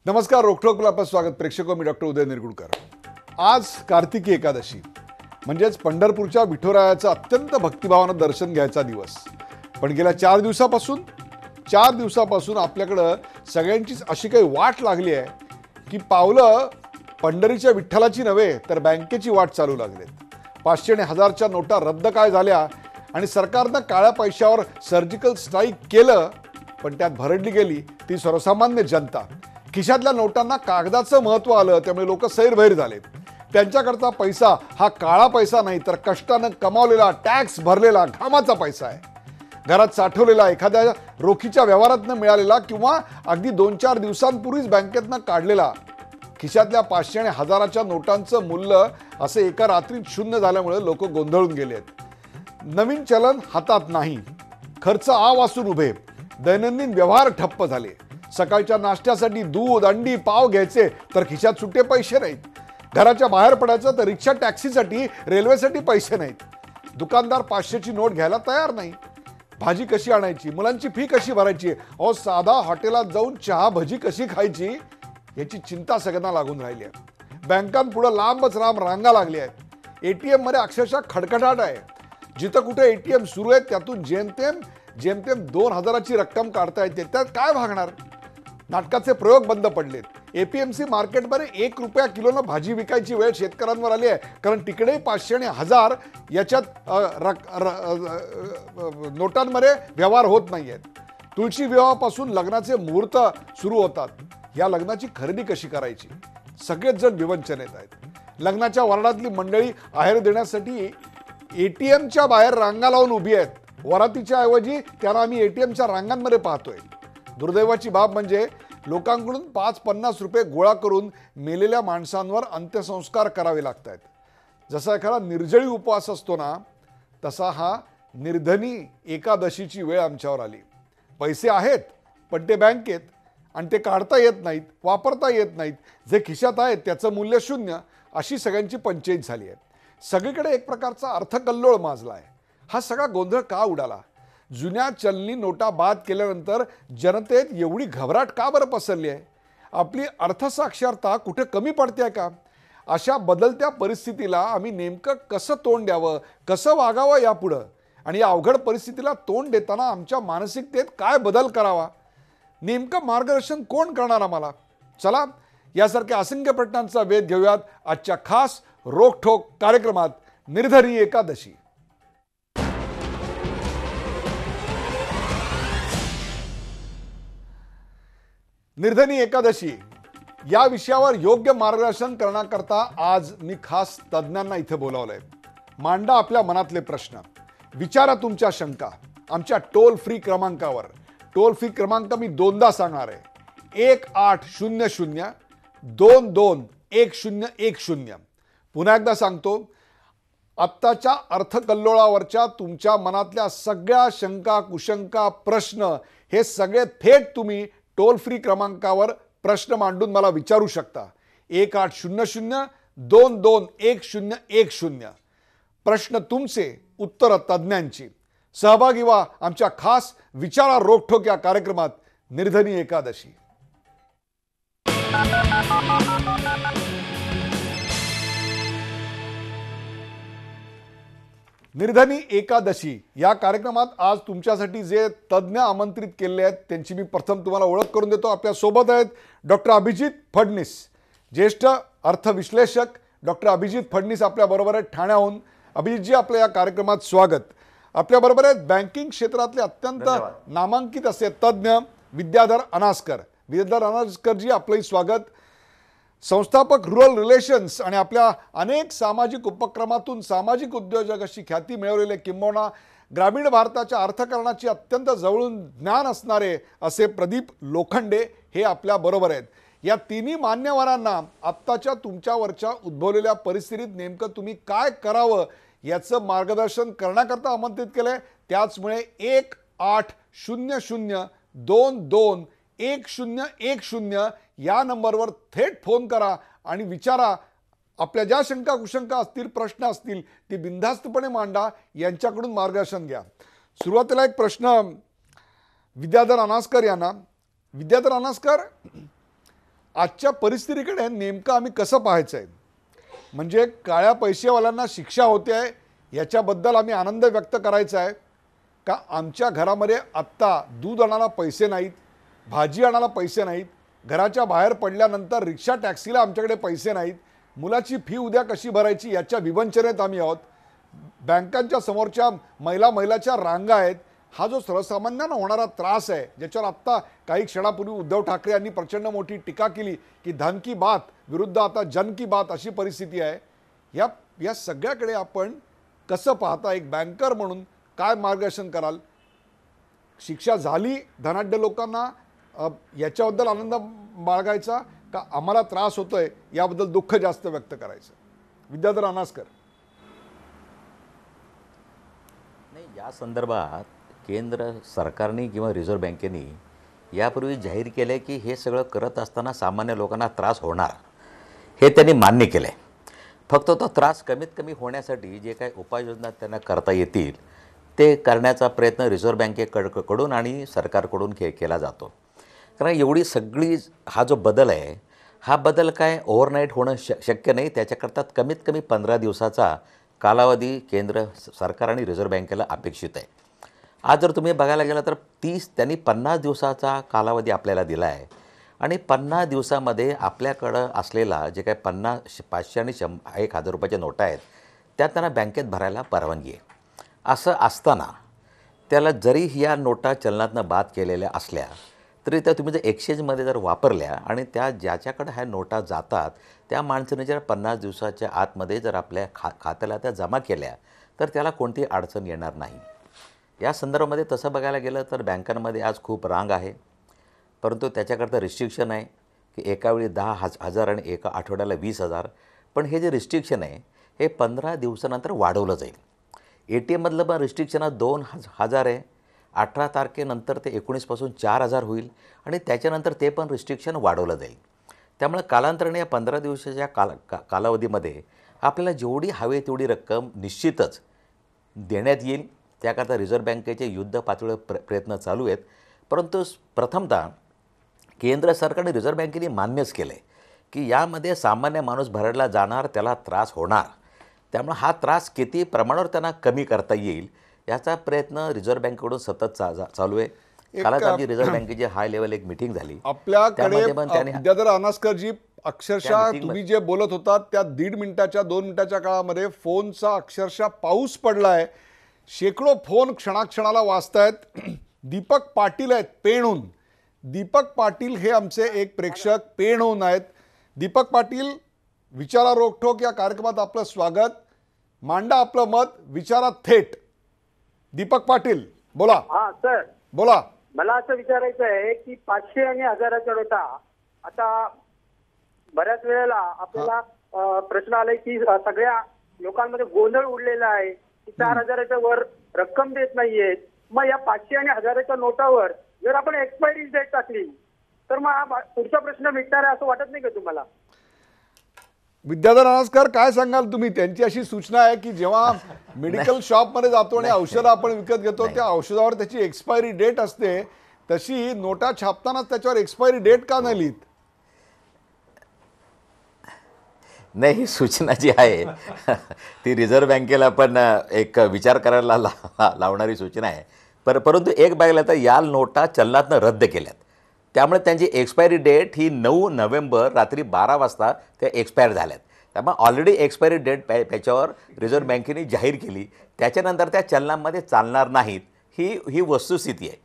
नमस्कार. रोखोकला आपलं स्वागत. प्रेक्षक मी डॉक्टर उदय निरगुडकर. आज कार्तिकी एकादशी म्हणजेच पंढरपूरच्या विठोरायाचं अत्यंत भक्तिभावानं दर्शन घ्यायचा दिवस. पण गेल्या 4 दिवसापासून आपल्याकडं सगळ्यांचीच अशी काही वाट लागली आहे की पावलं पंढरीच्या विठ्ठलाची नव्हे तर बँकेची वाट चालू लागलेत. 500 आणि 1000च्या नोटा रद्द काय झाल्या आणि सरकारनं काळ्या पैशावर सर्जिकल स्ट्राईक केलं, पण त्यात भरडली गेली ती सर्वसामान्य जनता. खिशातल्या नोटांना कागदाचं महत्त्व आलं, त्यामुळे लोक सैरभैर झालेत. त्यांच्याकडचा पैसा हा काळा पैसा नाही तर कष्टानं कमावलेला, टॅक्स भरलेला, घामाचा पैसा आहे. घरात साठवलेला, एखाद्या रोखीच्या व्यवहारातनं मिळालेला किंवा अगदी 2-4 दिवसांपूर्वीच बँकेतनं काढलेला. खिशातल्या 500 आणि 1000च्या नोटांचं मूल्य असं एका रात्रीत शून्य झाल्यामुळे लोक गोंधळून गेले आहेत. नवीन चलन हातात नाही, खर्च आ वासून उभे, दैनंदिन व्यवहार ठप्प झाले. सकाळच्या नाश्त्यासाठी दूध, अंडी, पाव घ्यायचे तर खिशात सुट्टे पैसे नाहीत. घराच्या बाहेर पडायचं तर रिक्षा, टॅक्सीसाठी, रेल्वेसाठी पैसे नाहीत. दुकानदार 500ची नोट घ्यायला तयार नाही. भाजी कशी आणायची, मुलांची फी कशी भरायची, अहो साधा हॉटेलात जाऊन चहा भजी कशी खायची याची चिंता सगळ्यांना लागून राहिली आहे. बँकांपुढे लांबच लांब रांगा लागल्या आहेत. ATM मध्ये अक्षरशः खडखडाट आहे. जिथं कुठे ATM सुरू आहे त्यातून जेमतेम 2000ची रक्कम काढता येते. त्यात काय भागणार? नाटकाचे प्रयोग बंद पडलेत. APMC मार्केटमध्ये 1 रुपया किलोनं भाजी विकायची वेळ शेतकऱ्यांवर आली आहे, कारण तिकडे 500 आणि 1000 याच्यात नोटांमध्ये व्यवहार होत नाही आहेत. तुळशी विवाहापासून लग्नाचे मुहूर्त सुरू होतात. या लग्नाची खरेदी कशी करायची, सगळेच जण विवंचनेत आहेत. लग्नाच्या वराडातली मंडळी आहेर देण्यासाठी ATMच्या बाहेर रांगा लावून उभी आहेत. वरातीच्या ऐवजी त्यांना आम्ही ATMच्या रांगांमध्ये पाहतोय. दुर्दैवाची बाब म्हणजे लोकांकडून 5-50 रुपये गोळा करून मेलेल्या माणसांवर अंत्यसंस्कार करावे लागत आहेत. जसा एखादा निर्जळी उपवास असतो ना, तसा हा निर्धनी एकादशीची वेळ आमच्यावर आली. पैसे आहेत पण ते बँकेत आणि ते काढता येत नाहीत, वापरता येत नाहीत. जे खिशात आहेत त्याचं मूल्य शून्य, अशी सगळ्यांची पंचायत झाली आहे. सगळीकडे एक प्रकारचा अर्थकल्लोळ माजला आहे. हा सगळा गोंधळ का उडाला? जुन्या चलनी नोटा बाद केल्यानंतर जनतेत एवढी घबराट का बरं पसरली आहे? आपली अर्थसाक्षरता कुठे कमी पडते का? अशा बदलत्या परिस्थितीला आम्ही नेमकं कसं तोंड द्यावं, कसं वागावं यापुढं, आणि या अवघड परिस्थितीला तोंड देताना आमच्या मानसिकतेत काय बदल करावा, नेमकं मार्गदर्शन कोण करणार आम्हाला? चला, यासारख्या असंख्य प्रश्नांचा वेध घेऊयात आजच्या खास रोखठोक कार्यक्रमात निर्धनी एकादशी. निर्धनी एकादशी या विषयावर योग्य मार्गदर्शन करण्याकरता आज मी खास तज्ज्ञांना इथे बोलावलंय. मांडा आपल्या मनातले प्रश्न, विचारा तुमच्या शंका आमच्या टोल फ्री क्रमांकावर. टोल फ्री क्रमांक मी 2दा सांगणार आहे. 1800-22-1010. पुन्हा एकदा सांगतो. आत्ताच्या अर्थकल्लोळावरच्या तुमच्या मनातल्या सगळ्या शंका, कुशंका, प्रश्न हे सगळे थेट तुम्ही टोल फ्री क्रमांकावर प्रश्न मांडून मला विचारू शकता. 1800-22-1010. प्रश्न तुमचे, उत्तर तज्ज्ञांची. सहभागी व्हा आमच्या खास विचारा रोखठोक या कार्यक्रमात निर्धनी एकादशी. निर्धनी एकादशी या कार्यक्रमात आज तुमच्यासाठी जे तज्ज्ञ आमंत्रित केले आहेत त्यांची मी प्रथम तुम्हाला ओळख करून देतो. आपल्या सोबत आहेत डॉक्टर अभिजित फडणीस, ज्येष्ठ अर्थविश्लेषक. डॉक्टर अभिजित फडणीस आपल्या बरोबर आहेत ठाण्याहून. अभिजितजी, आपल्या या कार्यक्रमात स्वागत. आपल्या बरोबर आहेत बँकिंग क्षेत्रातले अत्यंत नामांकित असे तज्ज्ञ विद्याधर अनासकर. विद्याधर अनासकरजी, आपलंही स्वागत. संस्थापक रुरल रिलेशन्स आणि आपल्या अनेक सामाजिक उपक्रमातून सामाजिक उद्योजक अशी ख्याती मिळवलेले, किंबहुना ग्रामीण भारताच्या अर्थकारणाची अत्यंत जवळून ज्ञान असणारे असे प्रदीप लोखंडे हे आपल्या बरोबर आहेत. या तिन्ही मान्यवरांना आत्ताच्या तुमच्यावरच्या उद्भवलेल्या परिस्थितीत नेमकं तुम्ही काय करावं याचं मार्गदर्शन करण्याकरता आमंत्रित केलंय. त्याचमुळे 1800-22-1010 या नंबरवर थेट फोन करा आणि विचारा. आपल्या ज्या शंका कुशंका असतील, प्रश्न असतील ते बिनधास्तपणे मांडा, यांच्याकडून मार्गदर्शन घ्या. सुरुवातीला एक प्रश्न विद्याधर अनासकर यांना. विद्याधर अनासकर, आजच्या परिस्थितीकडे नेमकं आम्ही कसं पाहायचं आहे, म्हणजे काळ्या पैसेवाल्यांना शिक्षा होते आहे याच्याबद्दल आम्ही आनंद व्यक्त करायचा आहे का आमच्या घरामध्ये आत्ता दूध आणायला पैसे नाहीत, भाजी आणायला पैसे नाहीत, घराच्या बाहेर पडल्यानंतर रिक्षा टॅक्सीला आमच्याकडे पैसे नाहीत, मुलाची फी उद्या कशी भरायची याच्या विवंचनेत आम्ही आहोत, बँकांच्या समोरच्या मैलाच्या रांगा आहेत, हा जो सर्वसामान्यांना होणारा त्रास आहे ज्याच्यावर आत्ता काही क्षणापूर्वी उद्धव ठाकरे यांनी प्रचंड मोठी टीका केली की धन की बात विरुद्ध आता जन की बात अशी परिस्थिती आहे, या सगळ्याकडे आपण कसं पाहता, एक बँकर म्हणून काय मार्गदर्शन कराल? शिक्षा झाली धनाढ्य लोकांना याच्याबद्दल आनंद बाळगायचा का आम्हाला त्रास होतोय याबद्दल दुःख जास्त व्यक्त करायचं? विद्याधर अनासकर. नाही, या संदर्भात केंद्र सरकारने किंवा रिझर्व्ह बँकेने यापूर्वी जाहीर केलं आहे की हे सगळं करत असताना सामान्य लोकांना त्रास होणार, हे त्यांनी मान्य केलं आहे. फक्त तो त्रास कमीत कमी होण्यासाठी जे काही उपाययोजना त्यांना करता येतील ते करण्याचा प्रयत्न रिझर्व्ह बँकेकडून आणि सरकारकडून केला जातो. कारण एवढी सगळी हा जो बदल आहे हा बदल काय ओव्हरनाईट होणं शक्य नाही. त्याच्याकरता कमीत कमी 15 दिवसाचा कालावधी केंद्र सरकार आणि रिझर्व्ह बँकेला अपेक्षित आहे. आज जर तुम्ही बघायला गेला तर त्यांनी 50 दिवसाचा कालावधी आपल्याला दिला आहे आणि 50 दिवसामध्ये आपल्याकडं असलेला जे काही 50, 500 आणि 1000 रुपयाच्या नोटा आहेत त्या त्यांना बँकेत भरायला परवानगी आहे. असं असताना त्याला जरी या नोटा चलनातनं बाद केलेल्या असल्या तरी त्या तुम्ही जर एक्सचेंजमध्ये जर वापरल्या आणि त्या ज्याच्याकडे ह्या नोटा जातात त्या माणसाने जर 50 दिवसाच्या आतमध्ये जर आपल्या खात्याला त्या जमा केल्या तर त्याला कोणतीही अडचण येणार नाही. या संदर्भामध्ये तसं बघायला गेलं तर बँकांमध्ये आज खूप रांग आहे, परंतु त्याच्याकरता रिस्ट्रिक्शन आहे की एकावेळी 10,000 आणि एका आठवड्याला 20,000. पण हे जे रिस्ट्रिक्शन आहे हे 15 दिवसानंतर वाढवलं जाईल. ATMमधलं पण रिस्ट्रिक्शन 2,000 आहे. 18 तारखेनंतर ते 19पासून 4,000 होईल आणि त्याच्यानंतर ते पण रिस्ट्रिक्शन वाढवलं जाईल. त्यामुळे कालांतराने या 15 दिवसाच्या कालावधीमध्ये आपल्याला जेवढी हवी तेवढी रक्कम निश्चितच देण्यात येईल. त्याकरता रिझर्व्ह बँकेचे युद्ध पातळीवर प्रयत्न चालू आहेत. परंतु प्रथमतः केंद्र सरकार आणि रिझर्व्ह बँकेने मान्यच केलं आहे की यामध्ये सामान्य माणूस भरडला जाणार, त्याला त्रास होणार. त्यामुळे हा त्रास किती प्रमाणावर त्यांना कमी करता येईल याचा प्रयत्न रिझर्व्ह बँकेकडून सतत चालू आहे. कालच आमची रिझर्व्ह बँकेची हाय लेवल एक मीटिंग झाली. आपल्याकडे विद्याधर अनासकरजी अक्षरशः तुम्ही जे बोलत होतात त्या 1.5 मिनिटाच्या 2 मिनिटाच्या काळामध्ये फोनचा अक्षरशः पाऊस पडलाय. शेकडो फोन क्षणाक्षणाला वाजतायत. दीपक पाटील आहेत पेणहून. दीपक पाटील हे आमचे एक प्रेक्षक पेणहून आहेत. दीपक पाटील, विचारा रोखोक या कार्यक्रमात आपलं स्वागत. मांडा आपलं मत, विचारा थेट. दीपक पाटील बोला. हा सर बोला. मला असं विचारायचं आहे की 500 आणि 1000च्या नोटा आता बऱ्याच वेळेला आपल्याला प्रश्न आलाय की सगळ्या लोकांमध्ये गोंधळ उडलेला आहे की 4000च्या वर रक्कम देत नाहीये. मग या 500 आणि 1000च्या नोटावर जर आपण एक्सपायरी डेट टाकली तर मग हा पुढचा प्रश्न मिटणार आहे असं वाटत नाही का तुम्हाला? विद्याधर अनासकर, काय सांगाल तुम्ही? त्यांची अशी सूचना आहे की जेव्हा मेडिकल शॉपमध्ये जातो आणि औषधं आपण विकत घेतो त्या औषधावर त्याची एक्सपायरी डेट असते, तशी नोटा छापतानाच त्याच्यावर एक्सपायरी डेट का नाही लिहित? नाही, ही सूचना जी आहे ती रिझर्व्ह बँकेला पण एक विचार करायला लावणारी सूचना आहे. परंतु एक बघायला तर या नोटा चलनातनं रद्द केल्यात. त्यामुळे त्यांची एक्सपायरी डेट ही 9 नोव्हेंबर रात्री 12 वाजता त्या एक्सपायर झाल्यात. त्यामुळे ऑलरेडी एक्सपायरी डेट त्याच्यावर रिझर्व्ह बँकेने जाहीर केली. त्याच्यानंतर त्या चलनामध्ये चालणार नाहीत ही वस्तुस्थिती आहे.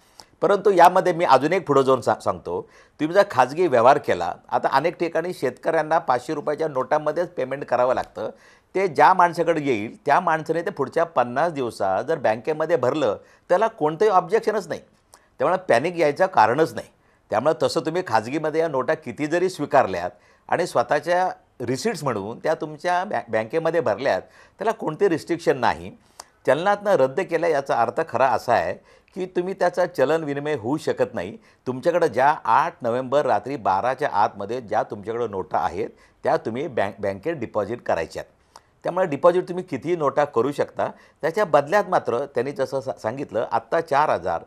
परंतु यामध्ये मी अजून एक पुढं जाऊन सांगतो. तुम्ही जर खाजगी व्यवहार केला, आता अनेक ठिकाणी शेतकऱ्यांना 500 रुपयाच्या नोटामध्येच पेमेंट करावं लागतं. ते ज्या माणसाकडे येईल त्या माणसाने ते पुढच्या 50 दिवसात जर बँकेमध्ये भरलं त्याला कोणतंही ऑब्जेक्शनच नाही. त्यामुळे पॅनिक यायचं कारणच नाही. त्यामुळे तसं तुम्ही खाजगीमध्ये या नोटा किती जरी स्वीकारल्यात आणि स्वतःच्या रिसिट्स म्हणून त्या तुमच्या बँकेमध्ये भरल्यात त्याला कोणते रिस्ट्रिक्शन नाही. चलनातनं रद्द केलं याचा अर्थ खरा असा आहे की तुम्ही त्याचा चलन विनिमय होऊ शकत नाही. तुमच्याकडं ज्या 8 नोव्हेंबर रात्री 12च्या आतमध्ये ज्या तुमच्याकडं नोटा आहेत त्या तुम्ही बँकेत डिपॉझिट करायच्यात. त्यामुळे डिपॉझिट तुम्ही कितीही नोटा करू शकता. त्याच्या बदल्यात मात्र त्यांनी जसं सांगितलं आत्ता 4000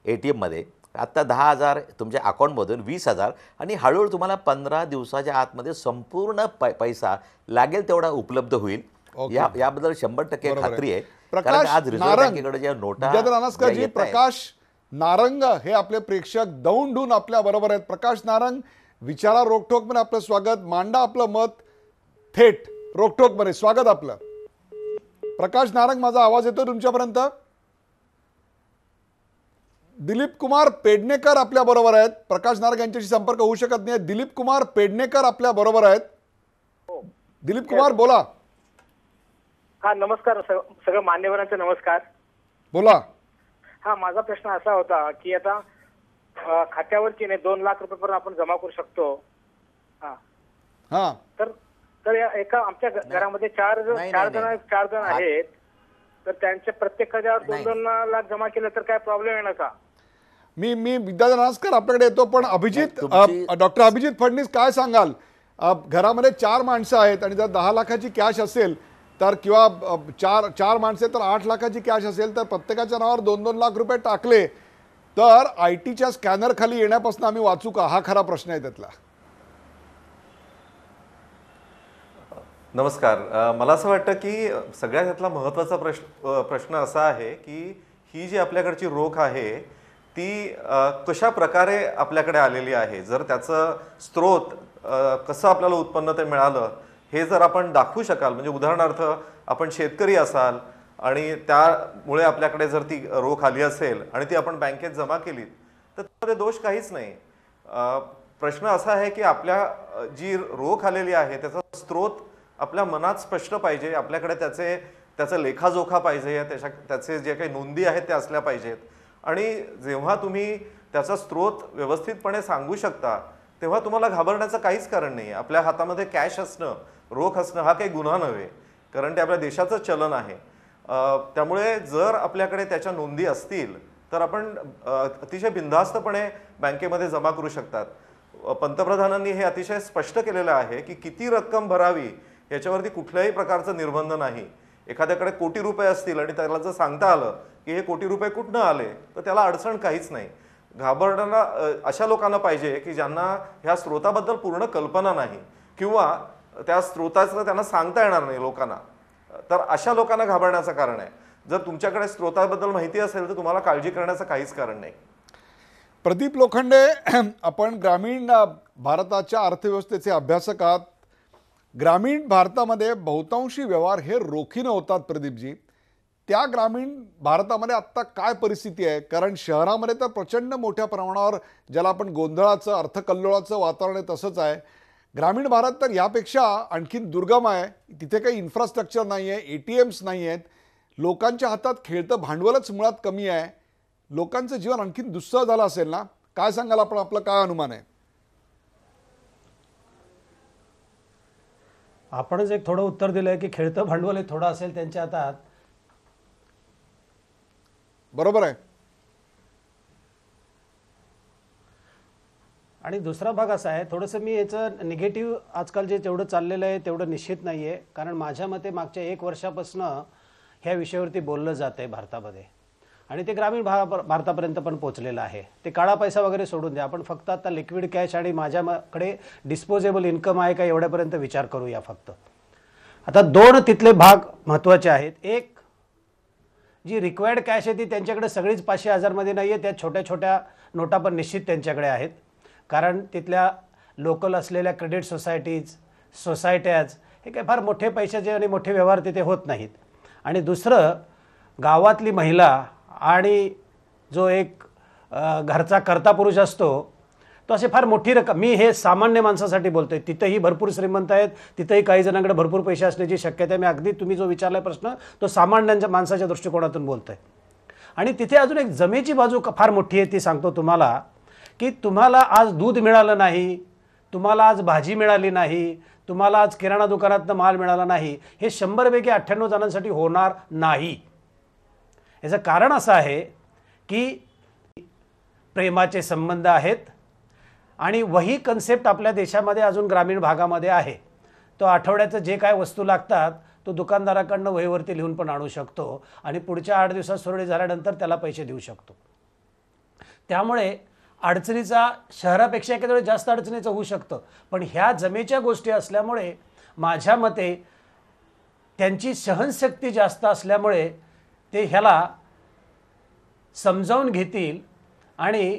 ATMमध्ये आत्ता 10,000 तुमच्या अकाउंटमधून 20,000 आणि हळूहळू तुम्हाला 15 दिवसाच्या आतमध्ये संपूर्ण पैसा लागेल तेवढा उपलब्ध होईल. ओके. याबद्दल 100% बरोबर आहे. खात्री आहे. प्रकाश कारण आज रिझर्व्ह नारंग, बँकेकडे ज्या नोटा विद्याधर अनासकरजी, ज्या येत आहेत, प्रकाश नारंग हे आपले प्रेक्षक दौंडून आपल्या बरोबर आहेत. प्रकाश नारंग, विचारा रोकठोकमध्ये आपलं स्वागत. मांडा आपलं मत थेट रोकठोकमध्ये. स्वागत आपलं. प्रकाश नारंग, माझा आवाज येतो तुमच्यापर्यंत? दिलीप कुमार पेडणेकर आपल्या बरोबर आहेत. प्रकाश नारंग यांच्याशी संपर्क होऊ शकत नाही. दिलीप कुमार पेडणेकर आपल्या बरोबर आहेत. दिलीप कुमार बोला. हा नमस्कार, सगळं मान्यवरांचे नमस्कार. बोला. हा माझा प्रश्न असा होता की आता खात्यावरची 2 लाख रुपये पर्यंत आपण जमा करू शकतो. हा हा तर तर एका आमच्या घरामध्ये चार जण आहेत, तर त्यांच्या प्रत्येक खात्यावर 2-2 लाख जमा केलं तर काय प्रॉब्लेम येणार का? मी विद्याधर नासकर आपल्याकडे येतो, पण अभिजित डॉक्टर अभिजित फडणीस काय सांगाल? घरामध्ये 4 माणसं आहेत आणि जर 10 लाखाची कॅश असेल तर किंवा 4 माणसे तर 8 लाखाची कॅश असेल तर प्रत्येकाच्या नावावर 2-2 लाख रुपये टाकले तर ITच्या स्कॅनर खाली येण्यापासून आम्ही वाचू का? हा खरा प्रश्न आहे त्यातला. नमस्कार. मला असं वाटतं की सगळ्यात त्यातला महत्त्वाचा प्रश्न असा आहे की ही जी आपल्याकडची रोख आहे ती कशा प्रकारे आपल्याकडे आलेली आहे. जर त्याचं स्रोत कसं आपल्याला उत्पन्न ते मिळालं हे जर आपण दाखवू शकाल, म्हणजे उदाहरणार्थ आपण शेतकरी असाल आणि त्यामुळे आपल्याकडे जर ती रोख आली असेल आणि ती आपण बँकेत जमा केली तर त्यामध्ये दोष काहीच नाही. प्रश्न असा आहे की आपल्या जी रोख आलेली आहे त्याचा स्रोत आपल्या मनात स्पष्ट पाहिजे, आपल्याकडे त्याचा लेखाजोखा पाहिजे, त्याचे जे काही नोंदी आहेत त्या असल्या पाहिजेत. आणि जेव्हा तुम्ही त्याचा स्रोत व्यवस्थितपणे सांगू शकता तेव्हा तुम्हाला घाबरण्याचं काहीच कारण नाही. आपल्या हातामध्ये कॅश असणं, रोख असणं हा काही गुन्हा नव्हे, कारण ते आपल्या देशाचं चलन आहे. त्यामुळे जर आपल्याकडे त्याच्या नोंदी असतील तर आपण अतिशय बिनधास्तपणे बँकेमध्ये जमा करू शकतात. पंतप्रधानांनी हे अतिशय स्पष्ट केलेलं आहे की किती रक्कम भरावी याच्यावरती कुठल्याही प्रकारचं निर्बंध नाही. एखाद्याकडे कोटी रुपये असतील आणि त्याला जर सांगता आलं की हे कोटी रुपये कुठनं आले तर त्याला अडचण काहीच नाही. घाबरणारा अशा लोकांना पाहिजे की ज्यांना ह्या स्रोताबद्दल पूर्ण कल्पना नाही किंवा त्या स्रोताचं त्यांना सांगता येणार नाही लोकांना, तर अशा लोकांना घाबरण्याचं कारण आहे. जर तुमच्याकडे स्रोताबद्दल माहिती असेल तर तुम्हाला काळजी करण्याचं काहीच कारण नाही. प्रदीप लोखंडे, आपण ग्रामीण भारताच्या अर्थव्यवस्थेचे अभ्यासक आहात. ग्रामीण भारतामध्ये बहुतांशी व्यवहार हे रोखीनं होतात. प्रदीपजी, त्या ग्रामीण भारतामध्ये आत्ता काय परिस्थिती आहे? कारण शहरामध्ये तर प्रचंड मोठ्या प्रमाणावर ज्याला आपण गोंधळाचं, अर्थकल्लोळाचं वातावरण आहे तसंच आहे. ग्रामीण भारत तर यापेक्षा आणखीन दुर्गम आहे. तिथे काही इन्फ्रास्ट्रक्चर नाही आहे, ATMs नाही आहेत, लोकांच्या हातात खेळतं भांडवलच मुळात कमी आहे. लोकांचं जीवन आणखीन दुस्सह झालं असेल ना? काय सांगाल आपण? आपलं काय अनुमान आहे? आपणच एक थोडं उत्तर दिलंय की खेळतं भांडवल हे थोडं असेल त्यांच्या हातात. बरोबर आहे. आणि दुसरा भाग असा आहे, थोडंसं मी याचं निगेटिव्ह आजकाल जे तेवढं चाललेलं आहे तेवढं निश्चित नाही आहे. कारण माझ्या मते मागच्या 1 वर्षापासून ह्या विषयावरती बोललं जात आहे भारतामध्ये आणि ते ग्रामीण भारतापर्यंत पण पोचलेलं आहे. ते काळा पैसा वगैरे सोडून द्या, आपण फक्त आता लिक्विड कॅश आणि माझ्याकडे डिस्पोजेबल इन्कम आहे का एवढ्यापर्यंत विचार करूया फक्त. आता 2 तिथले भाग महत्त्वाचे आहेत. एक, जी रिक्वायर्ड कॅश आहे ती त्यांच्याकडे सगळीच 500,000 मध्ये नाही आहे, त्या छोट्या छोट्या नोटा पण निश्चित त्यांच्याकडे आहेत. कारण तिथल्या लोकल असलेल्या क्रेडिट सोसायट्याज हे काही फार मोठे पैशाचे आणि मोठे व्यवहार तिथे होत नाहीत. आणि दुसरं, गावातली महिला आणि जो एक घरचा कर्ता पुरुष असतो तो असे फार मोठी रक्कम, मी हे सामान्य माणसासाठी बोलतोय, तिथेही भरपूर श्रीमंत आहेत, तिथेही काही जणांकडे भरपूर पैसे असण्याची शक्यता आहे. मी अगदी तुम्ही जो विचारलाय प्रश्न तो सामान्य माणसाच्या दृष्टिकोनातून बोलतोय. आणि तिथे अजून एक जमेची बाजू फार मोठी आहे, ती सांगतो तुम्हाला की तुम्हाला आज दूध मिळालं नाही, तुम्हाला आज भाजी मिळाली नाही, तुम्हाला आज किराणा दुकानातनं माल मिळाला नाही, हे 100 पैकी 98 जणांसाठी होणार नाही. याचं कारण असं आहे की प्रेमाचे संबंध आहेत आणि वही कन्सेप्ट आपल्या देशामध्ये अजून ग्रामीण भागामध्ये आहे. तो आठवड्याचं जे काय वस्तू लागतात तो दुकानदाराकडनं वहीवरती लिहून पण आणू शकतो आणि पुढच्या 8 दिवसात सुरळीत झाल्यानंतर त्याला पैसे देऊ शकतो. त्यामुळे अडचणीचा शहरापेक्षा एखाद्या वेळी जास्त अडचणीचं होऊ शकतं, पण ह्या जमेच्या गोष्टी असल्यामुळे माझ्या मते त्यांची सहनशक्ती जास्त असल्यामुळे ते ह्याला समजावून घेतील आणि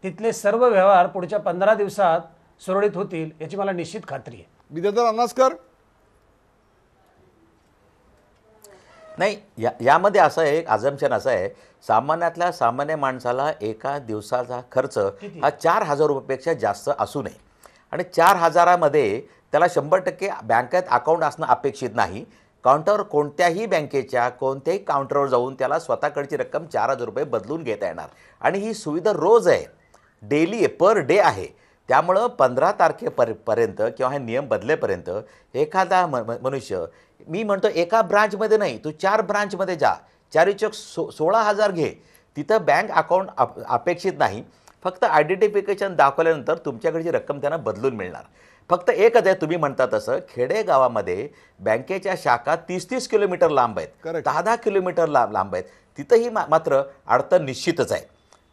तिथले सर्व व्यवहार पुढच्या 15 दिवसात सुरळीत होतील याची मला निश्चित खात्री आहे. विद्याधर अनासकर, नाही, यामध्ये असं एक अझम्पशन असं आहे, सामान्यातल्या सामान्य माणसाला एका दिवसाचा खर्च हा 4,000 रुपयापेक्षा जास्त असू नये आणि 4,000मध्ये त्याला 100% बँकेत अकाउंट असणं अपेक्षित नाही. काउंटरवर कोणत्याही बँकेच्या कोणत्याही काउंटरवर जाऊन त्याला स्वतःकडची रक्कम 4,000 रुपये बदलून घेता येणार आणि ही सुविधा रोज आहे, डेली आहे, पर डे आहे. त्यामुळं 15 तारखेपर्यंत किंवा हे नियम बदलेपर्यंत एखादा मनुष्य, मी म्हणतो एका ब्रांचमध्ये नाही, तू 4 ब्रांचमध्ये जा, 4 16,000 घे, तिथं बँक अकाउंट अपेक्षित नाही. फक्त आयडेंटिफिकेशन दाखवल्यानंतर तुमच्याकडची रक्कम त्यांना बदलून मिळणार. फक्त एकच आहे, तुम्ही म्हणता तसं खेडेगावामध्ये बँकेच्या शाखा 30-30 किलोमीटर लांब आहेत, Correct. 10-10 किलोमीटर लांब आहेत, तिथंही मात्र अडचण निश्चितच आहे.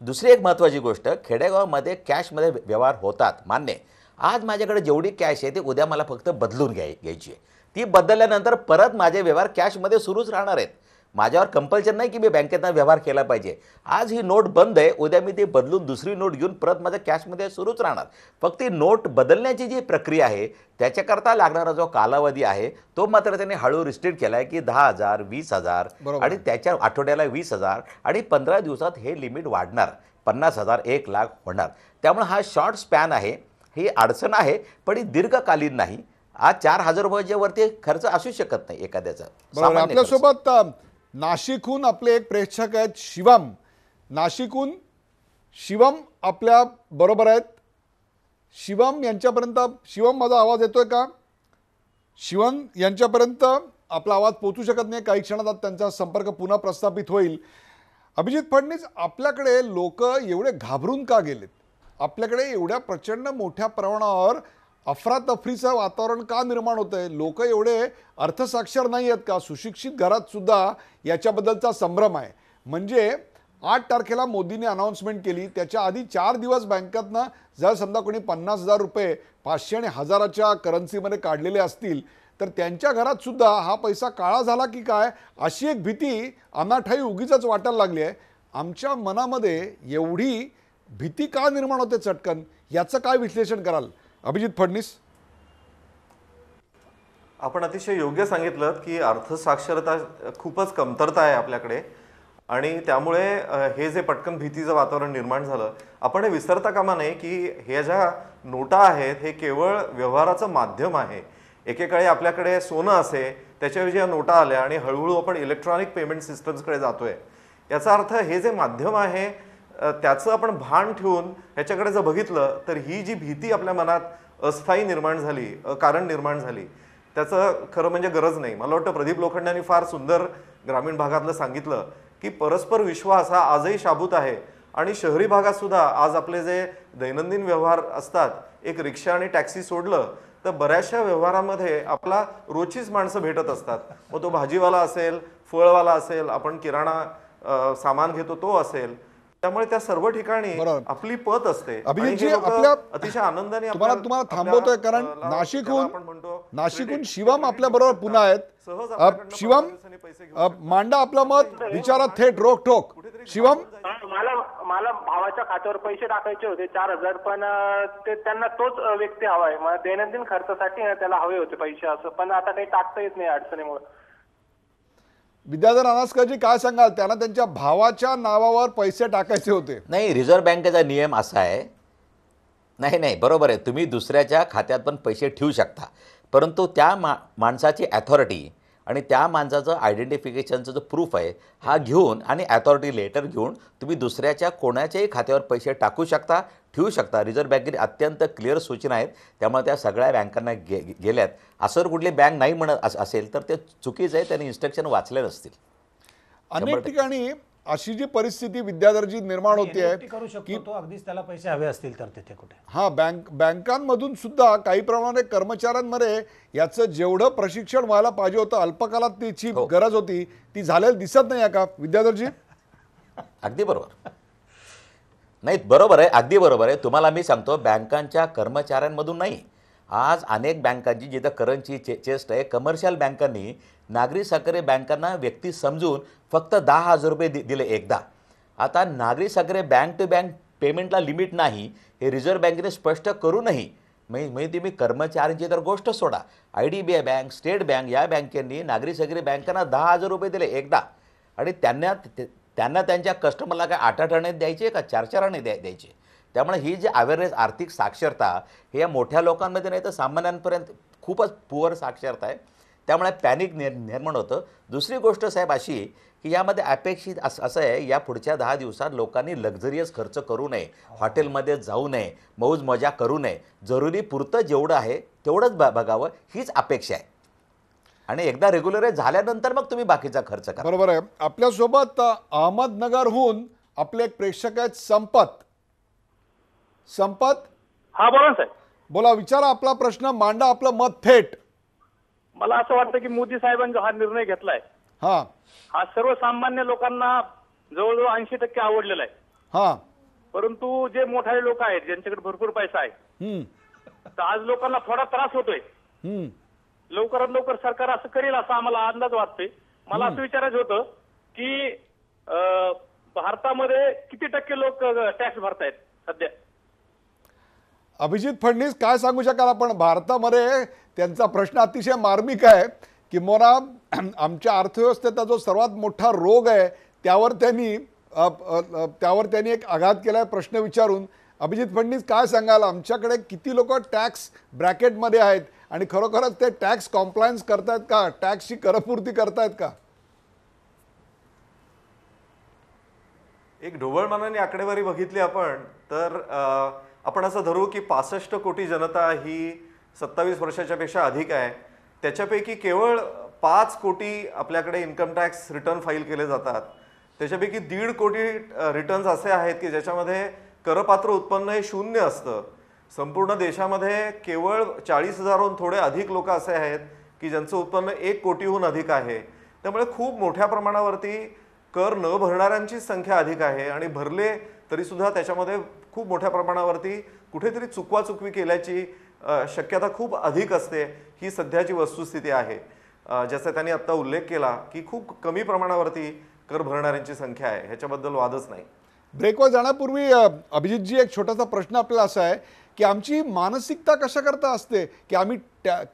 दुसरी एक महत्त्वाची गोष्ट, खेडेगावामध्ये कॅशमध्ये व्यवहार होतात, मान्य. आज माझ्याकडे जेवढी कॅश आहे ती उद्या मला फक्त बदलून घ्यायची आहे. ती बदलल्यानंतर परत माझे व्यवहार कॅशमध्ये सुरूच राहणार आहेत. माझ्यावर कंपल्शन नाही की मी बँकेतनं व्यवहार केला पाहिजे. आज ही नोट बंद आहे, उद्या मी ती बदलून दुसरी नोट घेऊन परत माझ्या कॅशमध्ये सुरूच राहणार. फक्त ती नोट बदलण्याची जी प्रक्रिया आहे त्याच्याकरता लागणारा जो कालावधी आहे तो मात्र त्यांनी हळू रिस्ट्रिक्ट केला आहे की 10,000, 20,000 बरोबर. आणि त्याच्या आठवड्याला 20,000 आणि 15 दिवसात हे लिमिट वाढणार, 50,000, 1,00,000 होणार. त्यामुळे हा शॉर्ट स्पॅन आहे, ही अडचण आहे पण ही दीर्घकालीन नाही. आज 4,000 रुपयाच्या वरती खर्च असू शकत नाही एखाद्याचा. बरोबर. सामान्य खर्च. आपल्यासोबत नाशिकहून आपले एक प्रेक्षक आहेत, शिवम. नाशिकहून शिवम आपल्या बरोबर आहेत. शिवम यांच्यापर्यंत, शिवम माझा आवाज येतोय का? शिवम यांच्यापर्यंत आपला आवाज पोहोचू शकत नाही, काही क्षणात आता त्यांचा संपर्क पुन्हा प्रस्थापित होईल. अभिजित फडणवीस, आपल्याकडे लोक एवढे घाबरून का गेलेत? आपल्याकडे एवढ्या प्रचंड मोठ्या प्रमाणावर अफरातफरीचं वातावरण का निर्माण होतं आहे? लोक एवढे अर्थसाक्षर नाही आहेत का? सुशिक्षित घरात सुद्धा याच्याबद्दलचा संभ्रम आहे. म्हणजे 8 तारखेला मोदींनी अनाऊन्समेंट केली, त्याच्या आधी 4 दिवस बँकेतनं जर समजा कोणी 50,000 रुपये 500 आणि 1000च्या करन्सीमध्ये काढलेले असतील तर त्यांच्या घरात सुद्धा हा पैसा काळा झाला की काय अशी एक भीती अनाठाई उगीच वाटायला लागली आहे. आमच्या मनामध्ये एवढी भीती का निर्माण होते चटकन, याचं काय विश्लेषण कराल अभिजित फडणवीस? आपण अतिशय योग्य सांगितलं की अर्थसाक्षरता खूपच कमतरता आहे आपल्याकडे आणि त्यामुळे हे जे पटकन भीतीचं वातावरण निर्माण झालं. आपण हे विसरता कामा नये की हे ज्या नोटा आहेत हे केवळ व्यवहाराचं माध्यम आहे. एकेकाळी आपल्याकडे सोनं असे, त्याच्याऐवजी या नोटा आल्या आणि हळूहळू आपण इलेक्ट्रॉनिक पेमेंट सिस्टम्सकडे जातोय. याचा अर्थ हे जे माध्यम आहे त्याचं आपण भान ठेवून ह्याच्याकडे जर बघितलं तर ही जी भीती आपल्या मनात अस्थायी निर्माण झाली, कारण निर्माण झाली, त्याचं खरं म्हणजे गरज नाही. मला वाटतं प्रदीप लोखंडांनी फार सुंदर ग्रामीण भागातलं सांगितलं की परस्पर विश्वास हा आजही शाबूत आहे आणि शहरी भागात सुद्धा आज आपले जे दैनंदिन व्यवहार असतात, एक रिक्षा आणि टॅक्सी सोडलं तर बऱ्याचशा व्यवहारामध्ये आपला रोजचीच माणसं भेटत असतात. मग तो भाजीवाला असेल, फळवाला असेल, आपण किराणा सामान घेतो तो असेल, त्यामुळे त्या सर्व ठिकाणी बरोबर. आपली पत असते. अभिजितजी, आणि हे लोकं आपल्या अतिशय आनंदाने तुम्हाला थांबवतोय कारण नाशिकहून शिवम आपल्या बरोबर पुन्हा आहेत. शिवम, मांडा आपलं मत, विचारा थेट रोखठोक. शिवम, मला भावाच्या खात्यावर पैसे टाकायचे होते 4,000, पण ते त्यांना तोच व्यक्ती हवाय. मला दैनंदिन खर्चासाठी त्याला हवे होते पैसे, असं पण आता काही टाकता येत नाही अडचणीमुळे. विद्याधर अनासकरजी काय सांगाल? त्यांना त्यांच्या भावाच्या नावावर पैसे टाकायचे होते. नाही, रिझर्व्ह बँकेचा नियम असा आहे, नाही बरोबर आहे, तुम्ही दुसऱ्याच्या खात्यात पण पैसे ठेवू शकता, परंतु त्या माणसाची अथॉरिटी आणि त्या माणसाचं आयडेंटिफिकेशनचं जो प्रूफ आहे हा घेऊन आणि अथॉरिटी लेटर घेऊन तुम्ही दुसऱ्याच्या कोणाच्याही खात्यावर पैसे टाकू शकता, ठेवू शकता. रिझर्व्ह बँकेने अत्यंत क्लिअर सूचना आहेत, त्यामुळे त्या सगळ्या बँकांना गेल्यात. असं कुठली बँक नाही म्हणत असेल तर ते चुकीचं आहे, त्यांनी इन्स्ट्रक्शन वाचले नसतील. अनेक ठिकाणी अशी जी परिस्थिती विद्याधरजी निर्माण होते NEFT करू शकतो तो, अगदीच त्याला पैसे हवे असतील तर तिथे कुठे. हा, बँकांमधून सुद्धा काही प्रमाणात कर्मचाऱ्यांमध्ये याचं जेवढं प्रशिक्षण व्हायला पाहिजे होतं, अल्पकालात त्याची गरज होती, ती झालेली दिसत नाही का विद्याधरजी? अगदी बरोबर. नाही, बरोबर आहे, अगदी बरोबर आहे. तुम्हाला मी सांगतो, बँकांच्या कर्मचाऱ्यांमधून नाही, आज अनेक बँकांची जिथं करंटची चेस्ट आहे, कमर्शियल बँकांनी नागरी सहकारी बँकांना व्यक्ती समजून फक्त 10,000 रुपये दिले एकदा. आता नागरी सहकारी बँक टू बँक पेमेंटला लिमिट नाही हे रिझर्व्ह बँकेने स्पष्ट करूनही म्हणजे तुम्ही कर्मचाऱ्यांची तर गोष्ट सोडा, IDBI बँक, स्टेट बँक या बँकेंनी नागरी सहकारी बँकांना 10,000 रुपये दिले एकदा. आणि त्यांना त्यांच्या कस्टमरला काय 8-8 आणे द्यायचे का 4-4 आणे द्यायचे. त्यामुळे ही जी अवेअरनेस, आर्थिक साक्षरता हे या मोठ्या लोकांमध्ये नाही तर सामान्यांपर्यंत खूपच पुअर साक्षरता आहे. त्यामुळे पॅनिक निर्माण होतं. दुसरी गोष्ट साहेब अशी की यामध्ये अपेक्षित असं आहे, या पुढच्या 10 दिवसात लोकांनी लक्झरियस खर्च करू नये, हॉटेलमध्ये जाऊ नये, मौज मजा करू नये, जरुरी पुरतं जेवढं आहे तेवढंच बघावं हीच अपेक्षा आहे. आणि एकदा रेग्युलराइज झाल्यानंतर मग तुम्ही बाकीचा खर्च करा. बरोबर आहे. आपल्यासोबत अहमदनगरहून आपले एक प्रेक्षक आहेत संपत. हा बोला ना साहेब. बोला, विचारा आपला प्रश्न, मांडा आपलं मत थेट. मला असं वाटतं की मोदी साहेबांनी जो हा निर्णय घेतलाय हा सर्वसामान्य लोकांना जवळजवळ 80% आवडलेला आहे. परंतु जे मोठाले लोक आहेत ज्यांच्याकडे भरपूर पैसा आहे तर आज लोकांना थोडा त्रास होतोय. लवकरात लवकर सरकार असं करेल असा आम्हाला अंदाज वाटतोय. मला असं विचारायचं होतं की भारतामध्ये किती टक्के लोक टॅक्स भरतायत सध्या? अभिजित फडणवीस काय सांगू शकाल आपण? भारतामध्ये त्यांचा प्रश्न अतिशय मार्मिक आहे. किंबहुना आमच्या अर्थव्यवस्थेचा जो सर्वात मोठा रोग आहे त्यावर त्यांनी एक आघात केलाय प्रश्न विचारून. अभिजित फडणवीस काय सांगाल, आमच्याकडे किती लोक टॅक्स ब्रॅकेटमध्ये आहेत आणि खरोखरच ते टॅक्स कॉम्प्लायन्स करतायत का, टॅक्सची करपूर्ती करतायत का? एक ढोबळमानाने आकडेवारी बघितली आपण तर आपण असं धरू की 65 कोटी जनता ही 27 वर्षाच्या पेक्षा अधिक आहे. त्याच्यापैकी केवळ 5 कोटी आपल्याकडे इन्कम टॅक्स रिटर्न फाईल केले जातात. त्याच्यापैकी 1.5 कोटी रिटर्न्स असे आहेत की ज्याच्यामध्ये करपात्र उत्पन्न हे 0 असतं. संपूर्ण देशामध्ये केवळ 40,000हून थोडे अधिक लोक असे आहेत की ज्यांचं उत्पन्न 1 कोटीहून अधिक आहे. त्यामुळे खूप मोठ्या प्रमाणावरती कर न भरणाऱ्यांची संख्या अधिक आहे आणि भरले तरी सुद्धा त्याच्यामध्ये खूप मोठ्या प्रमाणावरती कुठेतरी चुकवाचुकवी केल्याची शक्यता खूप अधिक असते. ही सध्याची वस्तुस्थिती आहे. ज्याचा त्यांनी आत्ता उल्लेख केला की खूप कमी प्रमाणावरती कर भरणाऱ्यांची संख्या आहे, ह्याच्याबद्दल वादच नाही. ब्रेकवर जाण्यापूर्वी अभिजितजी एक छोटासा प्रश्न आपल्याला असा आहे की आमची मानसिकता कशा करता असते की आम्ही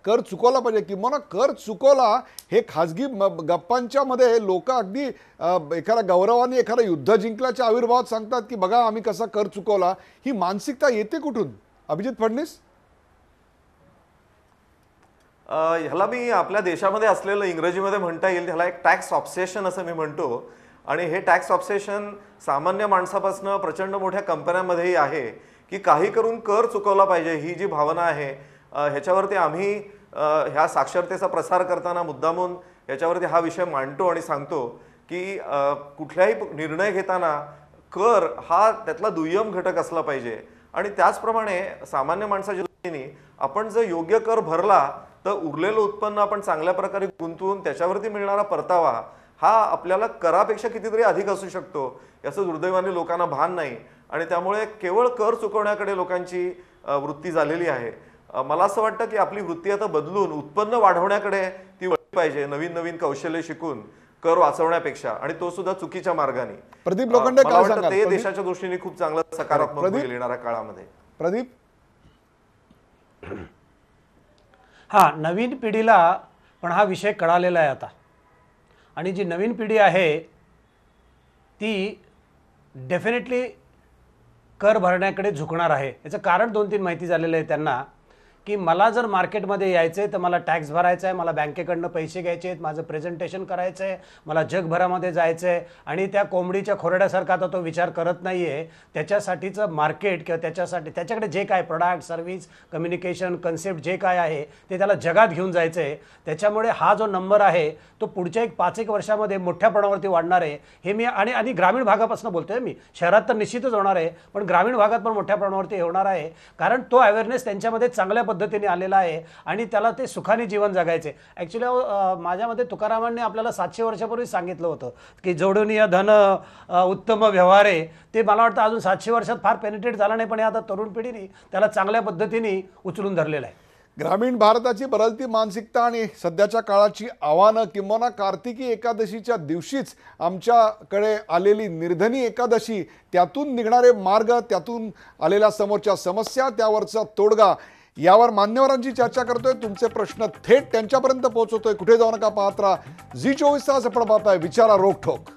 कर चुकवला पाहिजे, किंवा कर चुकवला हे खाजगी गप्पांच्या मध्ये लोक अगदी एखाद्या गौरवाने एखादा युद्ध जिंकल्याच्या आविर्भावात सांगतात की बघा आम्ही कसा कर चुकवला. ही मानसिकता येते कुठून अभिजित फडणवीस? ह्याला मी आपल्या देशामध्ये असलेलं इंग्रजीमध्ये म्हणता येईल ह्याला एक टॅक्स ऑब्सेशन असं मी म्हणतो. आणि हे टॅक्स ऑब्सेशन सामान्य माणसापासून प्रचंड मोठ्या कंपन्यांमध्येही आहे की काही करून कर चुकवला पाहिजे. ही जी भावना आहे ह्याच्यावरती आम्ही ह्या साक्षरतेचा प्रसार करताना मुद्दामून ह्याच्यावरती हा विषय मांडतो आणि सांगतो की कुठल्याही निर्णय घेताना कर हा त्यातला दुय्यम घटक असला पाहिजे. आणि त्याचप्रमाणे सामान्य माणसाच्या दृष्टीने आपण जर योग्य कर भरला तर उरलेलं उत्पन्न आपण चांगल्या प्रकारे गुंतवून त्याच्यावरती मिळणारा परतावा हा आपल्याला करापेक्षा कितीतरी अधिक असू शकतो याचं दुर्दैवाने लोकांना भान नाही. आणि त्यामुळे केवळ कर चुकवण्याकडे लोकांची वृत्ती झालेली आहे. मला असं वाटतं की आपली वृत्ती आता बदलून उत्पन्न वाढवण्याकडे ती वळली पाहिजे, नवीन नवीन कौशल्य शिकून कर वाचवण्यापेक्षा, आणि तो सुद्धा चुकीच्या मार्गाने. प्रदीप लोखंडे काय सांगाल? ते देशाच्या दृष्टीने खूप चांगलं सकारात्मक होईल येणाऱ्या काळामध्ये. प्रदीप? हा, नवीन पिढीला पण हा विषय कळालेला आहे आता. आणि जी नवीन पिढी आहे ती डेफिनेटली कर भरण्याकडे झुकणार आहे. याचं कारण 2-3 माहिती झालेलं आहे त्यांना की मला जर मार्केटमध्ये यायचं आहे तर मला टॅक्स भरायचा आहे, मला बँकेकडनं पैसे घ्यायचे आहेत, माझं प्रेझेंटेशन करायचं आहे, मला जगभरामध्ये जायचं आहे. आणि त्या कोंबडीच्या खोरड्यासारखा आता तो विचार करत नाही आहे. त्याच्यासाठीचं मार्केट किंवा त्याच्याकडे जे काय प्रोडक्ट, सर्व्हिस, कम्युनिकेशन, कन्सेप्ट जे काय आहे ते त्याला जगात घेऊन जायचं आहे. त्याच्यामुळे हा जो नंबर आहे तो पुढच्या 5-1 वर्षामध्ये मोठ्या प्रमाणावरती वाढणार आहे. हे मी आणि ग्रामीण भागापासून बोलतोय मी. शहरात तर निश्चितच होणार आहे, पण ग्रामीण भागात पण मोठ्या प्रमाणावरती होणार आहे. कारण तो अवेअरनेस त्यांच्यामध्ये चांगल्या पद्धतीने आलेला आहे आणि त्याला ते सुखाने जीवन जगायचे. ॲक्च्युली माझ्या मते तुकारामांनी आपल्याला 700 वर्षापूर्वी सांगितलं होतं की जोडून धन उत्तम व्यवहार आहे. ते मला वाटतं अजून 700 वर्षात फार पेनिट्रेट झाला नाही, पण आता तरुण पिढीने त्याला चांगल्या पद्धतीने उचलून धरलेलं आहे. ग्रामीण भारताची बदलती मानसिकता आणि सध्याच्या काळाची आव्हानं किंवा कार्तिकी एकादशीच्या दिवशीच आमच्याकडे आलेली निर्धनी एकादशी, त्यातून निघणारे मार्ग, त्यातून आलेल्या समोरच्या समस्या, त्यावरचा तोडगा, यावर मान्यवरांची चर्चा करतोय. तुमचे प्रश्न थेट त्यांच्यापर्यंत पोहोचवतोय. कुठे जाऊ नका, पाहत राहा झी 24 तास. आपण पाहताय विचारा रोखोक.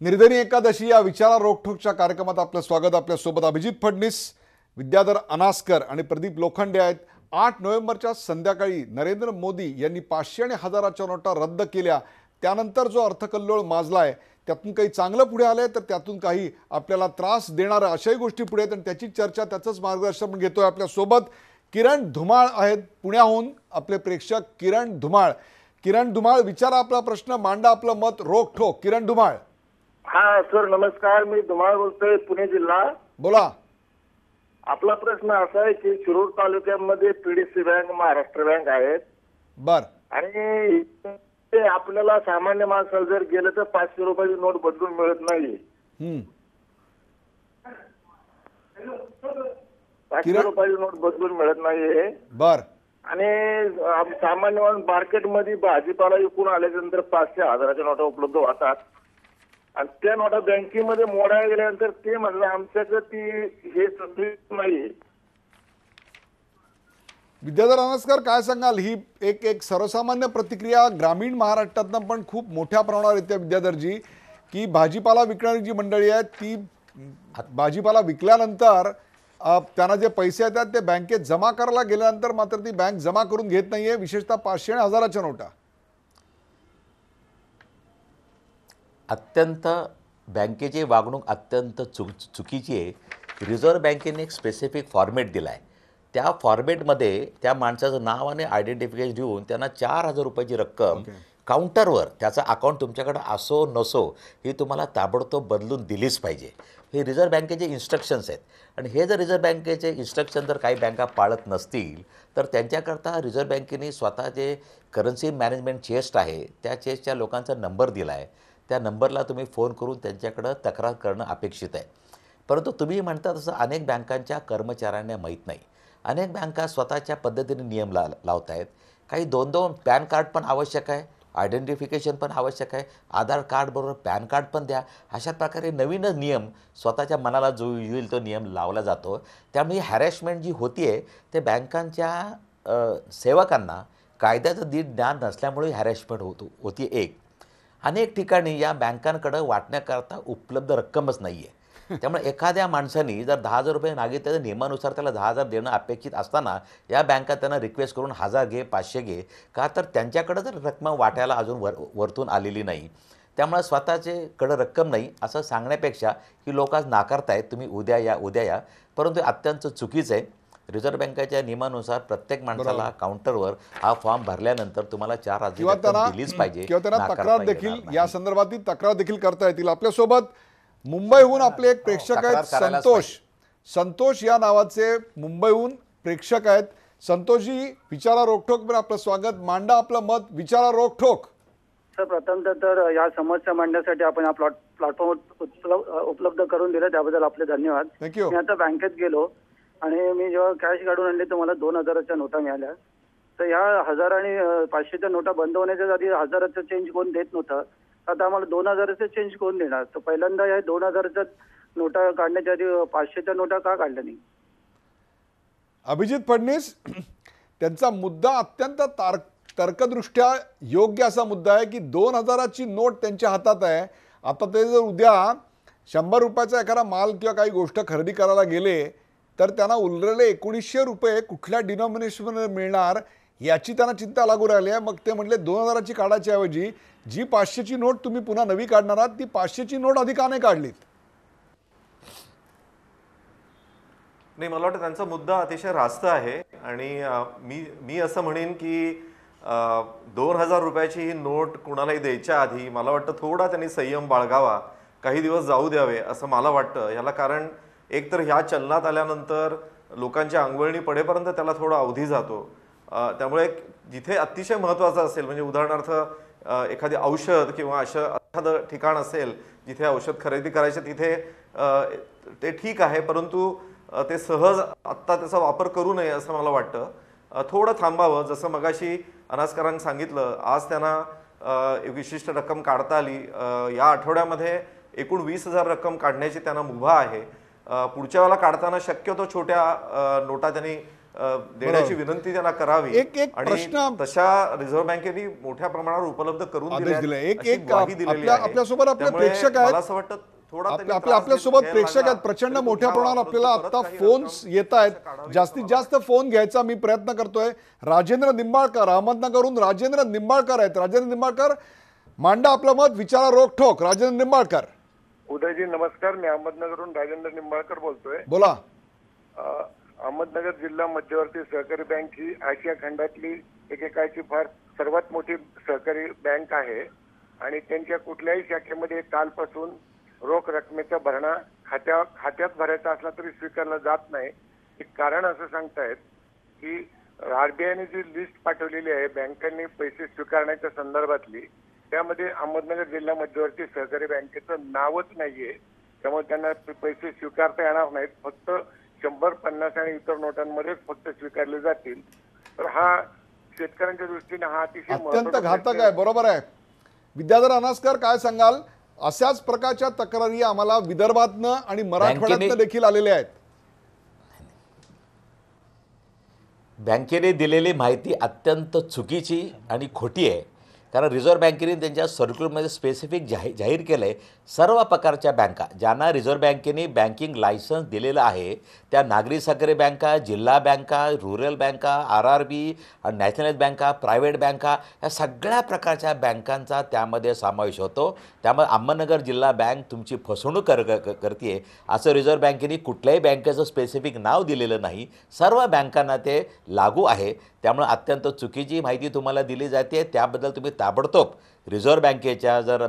निर्धनी एकादशी या विचारा रोखोकच्या कार्यक्रमात आपलं स्वागत. आपल्यासोबत अभिजित फडणीस, विद्याधर अनास्कर आणि प्रदीप लोखंडे आहेत. 8 नोव्हेंबरच्या संध्याकाळी नरेंद्र मोदी यांनी 500 आणि 1000च्या नोटा रद्द केल्या. त्यानंतर जो अर्थकल्लोळ माजलाय, त्यातून काही चांगलं पुढे आलंय, तर त्यातून काही आपल्याला त्रास देणाऱ्या अशाही गोष्टी पुढे आहेत. आणि त्याची चर्चा, त्याचंच मार्गदर्शन घेतोय. आपल्यासोबत किरण धुमाळ आहेत पुण्याहून. आपले प्रेक्षक किरण धुमाळ. किरण धुमाळ, विचारा आपला प्रश्न, मांडा आपलं मत रोखोक. किरण धुमाळ. हा सर, नमस्कार. मी धुमाळ बोलतोय, पुणे जिल्हा. बोला. आपला प्रश्न असा आहे की शिरूर तालुक्यामध्ये पीडीसी बँक, महाराष्ट्र बँक आहेत. बर. आणि ते आपल्याला सामान्य माणसाला जर गेलं तर 500 रुपयाची नोट बदलून मिळत नाही. 500 रुपयाची नोट बदलून मिळत नाहीये. बर. आणि सामान्य माणूस मार्केटमध्ये भाजीपाला विकून आल्यानंतर 500, 1000च्या नोटा उपलब्ध होतात. आणि त्या नोटा बँकेमध्ये मोडायला गेल्यानंतर ते म्हणलं आमच्याकडे ती हे नाही. विद्याधर अनास्कर, काय सांगाल? ही एक सर्वसामान्य प्रतिक्रिया ग्रामीण महाराष्ट्रातनं पण खूप मोठ्या प्रमाणावर येते विद्याधरजी, की भाजीपाला विकणारी जी मंडळी आहेत ती भाजीपाला विकल्यानंतर त्यांना जे पैसे येतात ते बँकेत जमा करायला गेल्यानंतर मात्र ती बँक जमा करून घेत नाहीये, विशेषतः 500 आणि 1000च्या नोटा. अत्यंत बँकेची वागणूक अत्यंत चुकीची आहे. रिझर्व्ह बँकेने एक स्पेसिफिक फॉर्मेट दिला आहे. त्या फॉर्मेटमध्ये त्या माणसाचं नाव आणि आयडेंटिफिकेशन देऊन त्यांना 4000 रुपयाची रक्कम काउंटरवर, त्याचा अकाउंट तुमच्याकडे असो नसो, ही तुम्हाला ताबडतोब बदलून दिलीच पाहिजे. हे रिझर्व्ह बँकेचे इन्स्ट्रक्शन्स आहेत. आणि हे जर रिझर्व्ह बँकेचे इन्स्ट्रक्शन जर काही बँका पाळत नसतील तर त्यांच्याकरता रिझर्व्ह बँकेने स्वतः जे करन्सी मॅनेजमेंट चेस्ट आहे, त्या चेस्टच्या लोकांचा नंबर दिला आहे. त्या नंबरला तुम्ही फोन करून त्यांच्याकडं तक्रार करणं अपेक्षित आहे. परंतु तुम्ही म्हणता तसं अनेक बँकांच्या कर्मचाऱ्यांना माहीत नाही. अनेक बँका स्वतःच्या पद्धतीने नियम लावत आहेत. काही 2-2 पॅन कार्ड पण आवश्यक आहे, आयडेंटिफिकेशन पण आवश्यक आहे, आधार कार्डबरोबर पॅन कार्ड पण द्या. अशा प्रकारे नवीनच नियम स्वतःच्या मनाला जो येईल तो नियम लावला जातो. त्यामुळे हॅरेसमेंट जी होती आहे ते बँकांच्या सेवकांना कायद्याचं ज्ञान नसल्यामुळे हॅरेसमेंट होती. एक अनेक ठिकाणी या बँकांकडं वाटण्याकरता उपलब्ध रक्कमच नाही आहे. त्यामुळे एखाद्या माणसाने जर 10,000 रुपये मागितले तर नियमानुसार त्याला 10,000 देणं अपेक्षित असताना या बँका त्यांना रिक्वेस्ट करून 1000 घे, 500 घे, का तर त्यांच्याकडं जर रक्कम वाटायला अजून वरतून आलेली नाही. त्यामुळे स्वतःच्याकडं रक्कम नाही असं सांगण्यापेक्षा की लोक आज नाकारतायत, तुम्ही उद्या या उद्या या, परंतु अत्यंत चुकीचं आहे. रिझर्व्ह बँकेच्या नियमानुसार प्रत्येक माणसाला काउंटरवर हा फॉर्म भरल्यानंतर तुम्हाला 4000 दिलीच पाहिजे. किंवा त्यांना तक्रार देखील या संदर्भात तक्रार देखील करता येतील. आपल्यासोबत मुंबईहून आपले एक प्रेक्षक आहेत, संतोष या नावाचे मुंबईहून प्रेक्षक आहेत. संतोषजी, विचारा रोखोक वर आपलं स्वागत. मांडा आपलं मत, विचारा रोखोक. सर, प्रथमतः तर या समस्या मांडण्यासाठी आपण हा प्लॅटफॉर्म उपलब्ध करून दिला त्याबद्दल आपले धन्यवाद. थँक्यू. मी आता बँकेत गेलो आणि मी जेव्हा कॅश काढून आणली तर मला 2000च्या नोटा मिळाल्या. तर ह्या 1000 आणि 500च्या नोटा बंद होण्याच्या आधी 1000चं चेंज कोण देत नव्हतं. आता आम्हाला 2000चं चेंज कोण देणार? तर पहिल्यांदा या 2000च्या नोटा काढण्याच्या आधी 500च्या नोटा का काढल्या नाही? अभिजित फडणीस, त्यांचा मुद्दा अत्यंत तर्कदृष्ट्या योग्य असा मुद्दा आहे की 2000ची नोट त्यांच्या हातात आहे. आता ते जर उद्या 100 रुपयाचा एखादा माल किंवा काही गोष्ट खरेदी करायला गेले तर त्यांना उरलेले 1900 रुपये कुठल्या डिनॉमिनेशनमध्ये मिळणार याची त्यांना चिंता लागू राहिली आहे. मग ते म्हटले 2000ची काढायच्या ऐवजी जी 500ची नोट तुम्ही पुन्हा नवी काढणार आहात ती 500ची नोट अधिकाने काढलीत. नाही, मला वाटतं त्यांचा मुद्दा अतिशय रास्त आहे. आणि मी असं म्हणेन की 2000 रुपयाची ही नोट कुणालाही द्यायच्या आधी मला वाटतं थोडा त्यांनी संयम बाळगावा. काही दिवस जाऊ द्यावे असं मला वाटतं. ह्याला कारण एकतर ह्या चलनात आल्यानंतर लोकांच्या अंगवळणी पडेपर्यंत त्याला थोडा अवधी जातो. त्यामुळे जिथे अतिशय महत्त्वाचं असेल, म्हणजे उदाहरणार्थ एखादी औषध किंवा असं एखादं ठिकाण असेल जिथे औषध खरेदी करायचे, तिथे ते ठीक आहे, परंतु ते सहज आत्ता त्याचा वापर करू नये असं मला वाटतं. थोडं थांबावं. जसं मगाशी अनासकरांनी सांगितलं, आज त्यांना एक विशिष्ट रक्कम काढता आली. या आठवड्यामध्ये एकूण 20,000 रक्कम काढण्याची त्यांना मुभा आहे. पुढच्या वेळेला काढताना शक्यतो छोट्या नोटा त्यांनी देण्याची विनंती त्यांना करावी. आणि तशा रिझर्व्ह बँकेने मोठ्या प्रमाणावर उपलब्ध करून आपल्यासोबत आपले प्रेक्षक आहेत. मला असं वाटतं आपल्यासोबत प्रेक्षक आहेत प्रचंड मोठ्या प्रमाणावर. आपल्याला आता फोन्स येत आहेत. जास्तीत जास्त फोन घ्यायचा मी प्रयत्न करतोय. राजेंद्र निंबाळकर अहमदनगरहून राजेंद्र निंबाळकर आहेत. राजेंद्र निंबाळकर, मांडा आपलं मत, विचारा रोखठोक. राजेंद्र निंबाळकर. उदयजी नमस्कार. मी अहमदनगरहून राजेंद्र निंबाळकर बोलतोय. बोला. अहमदनगर जिल्हा मध्यवर्ती सहकारी बँक ही आशिया खंडातली एकेकाळची फार सर्वात मोठी सहकारी बँक आहे आणि त्यांच्या कुठल्याही शाखेमध्ये कालपासून रोख रकमेचा भरणा खात्यात भरायचा असला तरी स्वीकारला जात नाही. एक कारण असं सांगतायत की आरबीआयने जी लिस्ट पाठवलेली आहे बँकांनी पैसे स्वीकारण्याच्या संदर्भातली, त्यामध्ये अहमदनगर जिल्हा मध्यवर्ती सहकारी बँकेचं नावच नाहीये. त्यामुळे त्यांना पैसे स्वीकारता येणार नाहीत. फक्त 100, 50 आणि इतर नोटांमध्येच फक्त स्वीकारले जातील. तर हा शेतकऱ्यांच्या दृष्टीने हा अत्यंत घातक आहे. बरोबर आहे. विद्याधर अनासकर, काय सांगाल? अशाच प्रकारच्या तक्रारी आम्हाला विदर्भातनं आणि मराठवाड्यातनं देखील आलेल्या आहेत. बँकेने दिलेली माहिती अत्यंत चुकीची आणि खोटी आहे. कारण रिझर्व्ह बँकेने त्यांच्या सर्क्युलरमध्ये स्पेसिफिक जाहीर केलं आहे, सर्व प्रकारच्या बँका ज्यांना रिझर्व्ह बँकेने बँकिंग लायसन्स दिलेलं आहे त्या नागरी सहकारी बँका, जिल्हा बँका, रुरल बँका, RRB, नॅशनलाइज बँका, प्रायव्हेट बँका, या सगळ्या प्रकारच्या बँकांचा त्यामध्ये समावेश होतो. त्यामुळे अहमदनगर जिल्हा बँक तुमची फसवणूक करते असं रिझर्व्ह बँकेने कुठल्याही बँकेचं स्पेसिफिक नाव दिलेलं नाही. सर्व बँकांना ते लागू आहे. त्यामुळे अत्यंत चुकीची माहिती तुम्हाला दिली जाते. त्याबद्दल तुम्ही ताबडतोब रिझर्व्ह बँकेच्या जर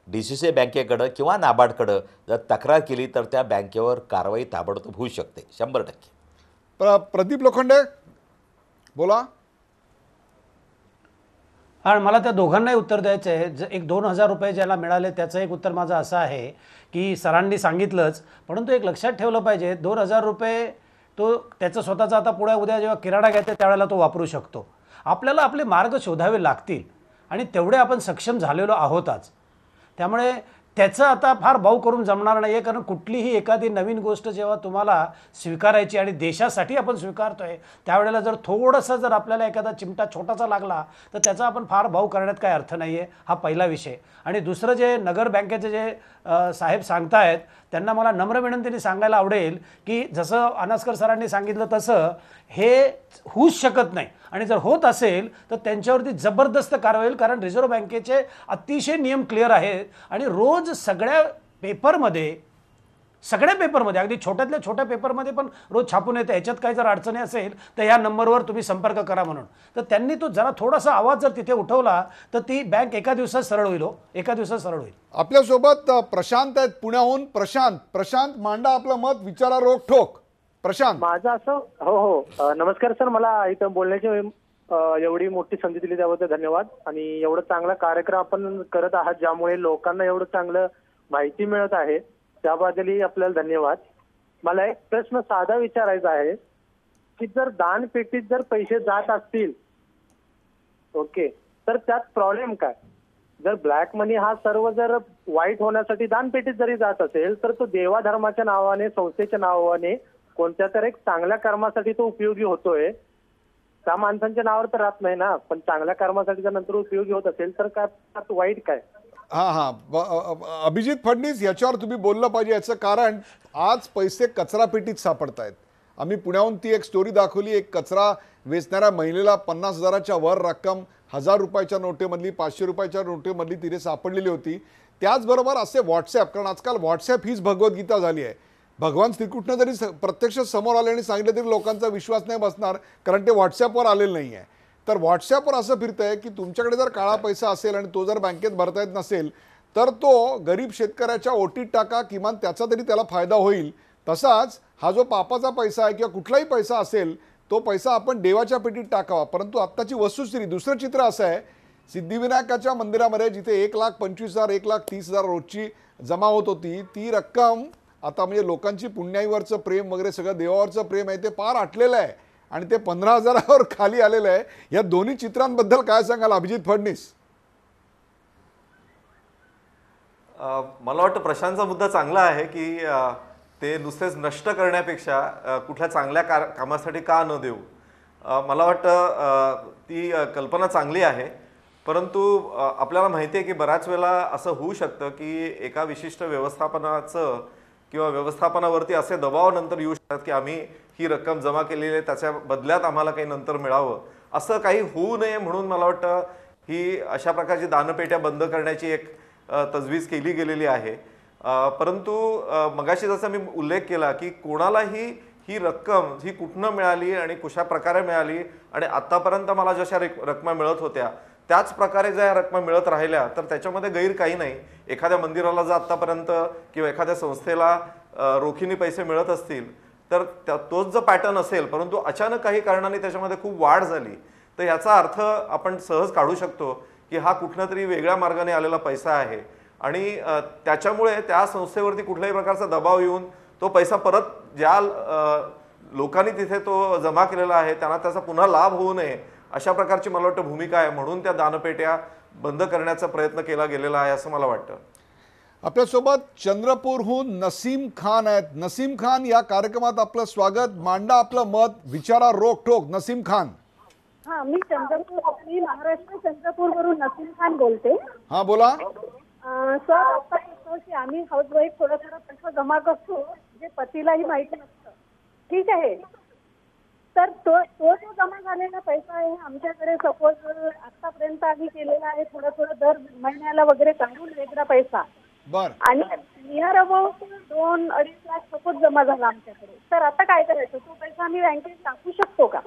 DCCI बँकेकडं किंवा नाबार्डकडं जर तक्रार केली तर त्या बँकेवर कारवाई ताबडतोब होऊ शकते 100%. प्रदीप लोखंडे बोला. आणि मला त्या दोघांनाही उत्तर द्यायचं आहे. एक 2,000 रुपये ज्याला मिळाले त्याचं एक उत्तर माझं असं आहे की सरांनी सांगितलंच, परंतु एक लक्षात ठेवलं पाहिजे 2,000 रुपये तो त्याचं स्वतःचा आता पुढे उद्या जेव्हा किराणा घ्यायचा त्यावेळेला तो वापरू शकतो. आपल्याला आपले मार्ग शोधावे लागतील आणि तेवढे आपण सक्षम झालेलो आहोत आज. त्यामुळे त्याचं आता फार भाव करून जमणार नाही आहे. कारण कुठलीही एखादी नवीन गोष्ट जेव्हा तुम्हाला स्वीकारायची आणि देशासाठी आपण स्वीकारतोय त्यावेळेला जर थोडंसं जर आपल्याला एखादा चिमटा छोटासा लागला तर त्याचा आपण फार भाव करण्यात काही अर्थ नाही आहे. हा पहिला विषय. आणि दुसरं जे नगर बँकेचे जे साहेब सांगतायत त्यांना मला नम्र विनंतीने सांगायला आवडेल की जसं अनासकर सरांनी सांगितलं तसं हे होऊच शकत नाही. आणि जर होत असेल तर त्यांच्यावरती जबरदस्त कारवाई होईल. कारण रिझर्व्ह बँकेचे अतिशय नियम क्लिअर आहेत आणि रोज सगळ्या पेपरमध्ये अगदी छोट्यातल्या छोट्या पेपरमध्ये पण रोज छापून येतं. याच्यात काही जर अडचणी असेल तर या नंबरवर तुम्ही संपर्क करा म्हणून. तर त्यांनी तो जरा थोडासा आवाज जर तिथे उठवला तर ती बँक एका दिवसात सरळ होईल. एका दिवसात सरळ होईल. आपल्यासोबत प्रशांत आहेत पुण्याहून. प्रशांत मांडा आपलं मत, विचारा रोखठोक. प्रशांत. माझं असं हो नमस्कार सर. मला इथं बोलण्याची एवढी मोठी संधी दिली त्याबद्दल धन्यवाद. आणि एवढं चांगला कार्यक्रम आपण करत आहात ज्यामुळे लोकांना एवढं चांगलं माहिती मिळत आहे त्याबद्दलही आपल्याला धन्यवाद. मला एक प्रश्न साधा विचारायचा आहे की जर दानपेटीत जर पैसे जात असतील ओके तर त्यात प्रॉब्लेम काय? जर ब्लॅक मनी हा सर्व जर वाईट होण्यासाठी दानपेटीत जरी जात असेल तर तो देवाधर्माच्या नावाने, संस्थेच्या नावाने कोणत्या तर एक चांगल्या कर्मासाठी तो उपयोगी होतोय. त्या माणसांच्या नावावर तर राहत नाही ना. पण चांगल्या कर्मासाठी जर नंतर उपयोगी होत असेल तर काय वाईट काय? अभिजित फडणीस, याच्यावर तुम्ही बोललं पाहिजे. याचं कारण आज पैसे कचरा पेटीत सापडत आहेत. आम्ही पुण्याहून ती एक स्टोरी दाखवली. एक कचरा वेचणाऱ्या महिलेला 50,000च्या वर रक्कम 1,000 रुपयाच्या नोटेमधली, 500 रुपयाच्या नोटेमधली तिथे सापडलेली होती. त्याचबरोबर असे व्हॉट्सॲप, कारण आजकाल व्हॉट्सॲप हीच भगवद्गीता झाली आहे. भगवान श्रीकृष्ण जरी प्रत्यक्ष समोर आले आणि सांगितलं तरी लोकांचा विश्वास नाही बसणार, कारण ते व्हॉट्सॲपवर आलेलं नाही आहे. तर व्हॉट्सॲपवर असं फिरतंय की तुमच्याकडे जर काळा पैसा असेल आणि तो जर बँकेत भरता येत नसेल तर तो गरीब शेतकऱ्याच्या ओटीत टाका, किमान त्याचा तरी त्याला फायदा होईल. तसाच हा जो पापाचा पैसा आहे किंवा कुठलाही पैसा असेल तो पैसा आपण देवाच्या पेटीत टाकावा. परंतु आत्ताची वस्तुस्थिती, दुसरं चित्र असं आहे, सिद्धिविनायकाच्या मंदिरामध्ये जिथे 1,25,000 1,30,000 रोजची जमा होत होती, ती रक्कम आता म्हणजे लोकांची पुण्याईवरचं प्रेम वगैरे सगळं देवावरचं प्रेम आहे ते पार आटलेलं आहे आणि ते 15,000वर खाली आलेलं आहे. या दोन्ही चित्रांबद्दल काय सांगाल अभिजित फडणीस? मला वाटतं प्रशांतचा मुद्दा चांगला आहे की ते नुसतेच नष्ट करण्यापेक्षा कुठल्या चांगल्या कामासाठी का न देऊ. मला वाटतं ती कल्पना चांगली आहे. परंतु आपल्याला माहिती आहे की बऱ्याच वेळेला असं होऊ शकतं की एका विशिष्ट व्यवस्थापनाचं किंवा व्यवस्थापनावरती असे दबाव नंतर येऊ शकतात की आम्ही ही रक्कम जमा केलेली आहे त्याच्या बदल्यात आम्हाला काही नंतर मिळावं, असं काही होऊ नये म्हणून मला वाटतं ही अशा प्रकारची दानपेट्या बंद करण्याची एक तजवीज केली गेलेली आहे. परंतु मगाशी जसं मी उल्लेख केला की कोणालाही ही रक्कम ही कुठनं मिळाली आणि कशा प्रकारे मिळाली आणि आत्तापर्यंत मला जशा रकमा मिळत होत्या त्याच प्रकारे जर रकमा मिळत राहिल्या तर त्याच्यामध्ये गैर काही नाही. एखाद्या मंदिराला जर आत्तापर्यंत किंवा एखाद्या संस्थेला रोखीने पैसे मिळत असतील तर तोच जर पॅटर्न असेल परंतु अचानक काही कारणाने त्याच्यामध्ये खूप वाढ झाली तर याचा अर्थ आपण सहज काढू शकतो की हा कुठल्या तरी वेगळ्या मार्गाने आलेला पैसा आहे आणि त्याच्यामुळे त्या संस्थेवरती कुठल्याही प्रकारचा दबाव येऊन तो पैसा परत ज्या लोकांनी तिथे तो जमा केलेला आहे त्यांना त्याचा पुन्हा लाभ होऊ नये अशा प्रकारची मला वाटतं भूमिका आहे. म्हणून त्या दानपेट्या बंद करण्याचा प्रयत्न केला गेलेला आहे असं मला वाटतं. आपल्यासोबत चंद्रपूरहून नसीम खान आहेत. नसीम खान, या कार्यक्रमात आपलं स्वागत. मांडा आपलं मत, विचारा रोखोक. नसीम खान. हा, मी महाराष्ट्र चंद्रपूरवरून नसीम खान बोलते. हा, बोला. सर, आता कसं की आम्ही हाऊसवाईफ थोडं पैसा जमा करतो जे पतीलाही माहिती नसतं, ठीक आहे. तर तो जमा झालेला पैसा आहे आमच्याकडे. सपोज आतापर्यंत आम्ही केलेला आहे थोडं दर महिन्याला वगैरे काढून वेगळा पैसा, आणि नियर अबाउट 2-2.5 लाख सपोज जमा झाला आमच्याकडे. तर आता काय करायचं? तो पैसा आम्ही बँकेत टाकू शकतो का?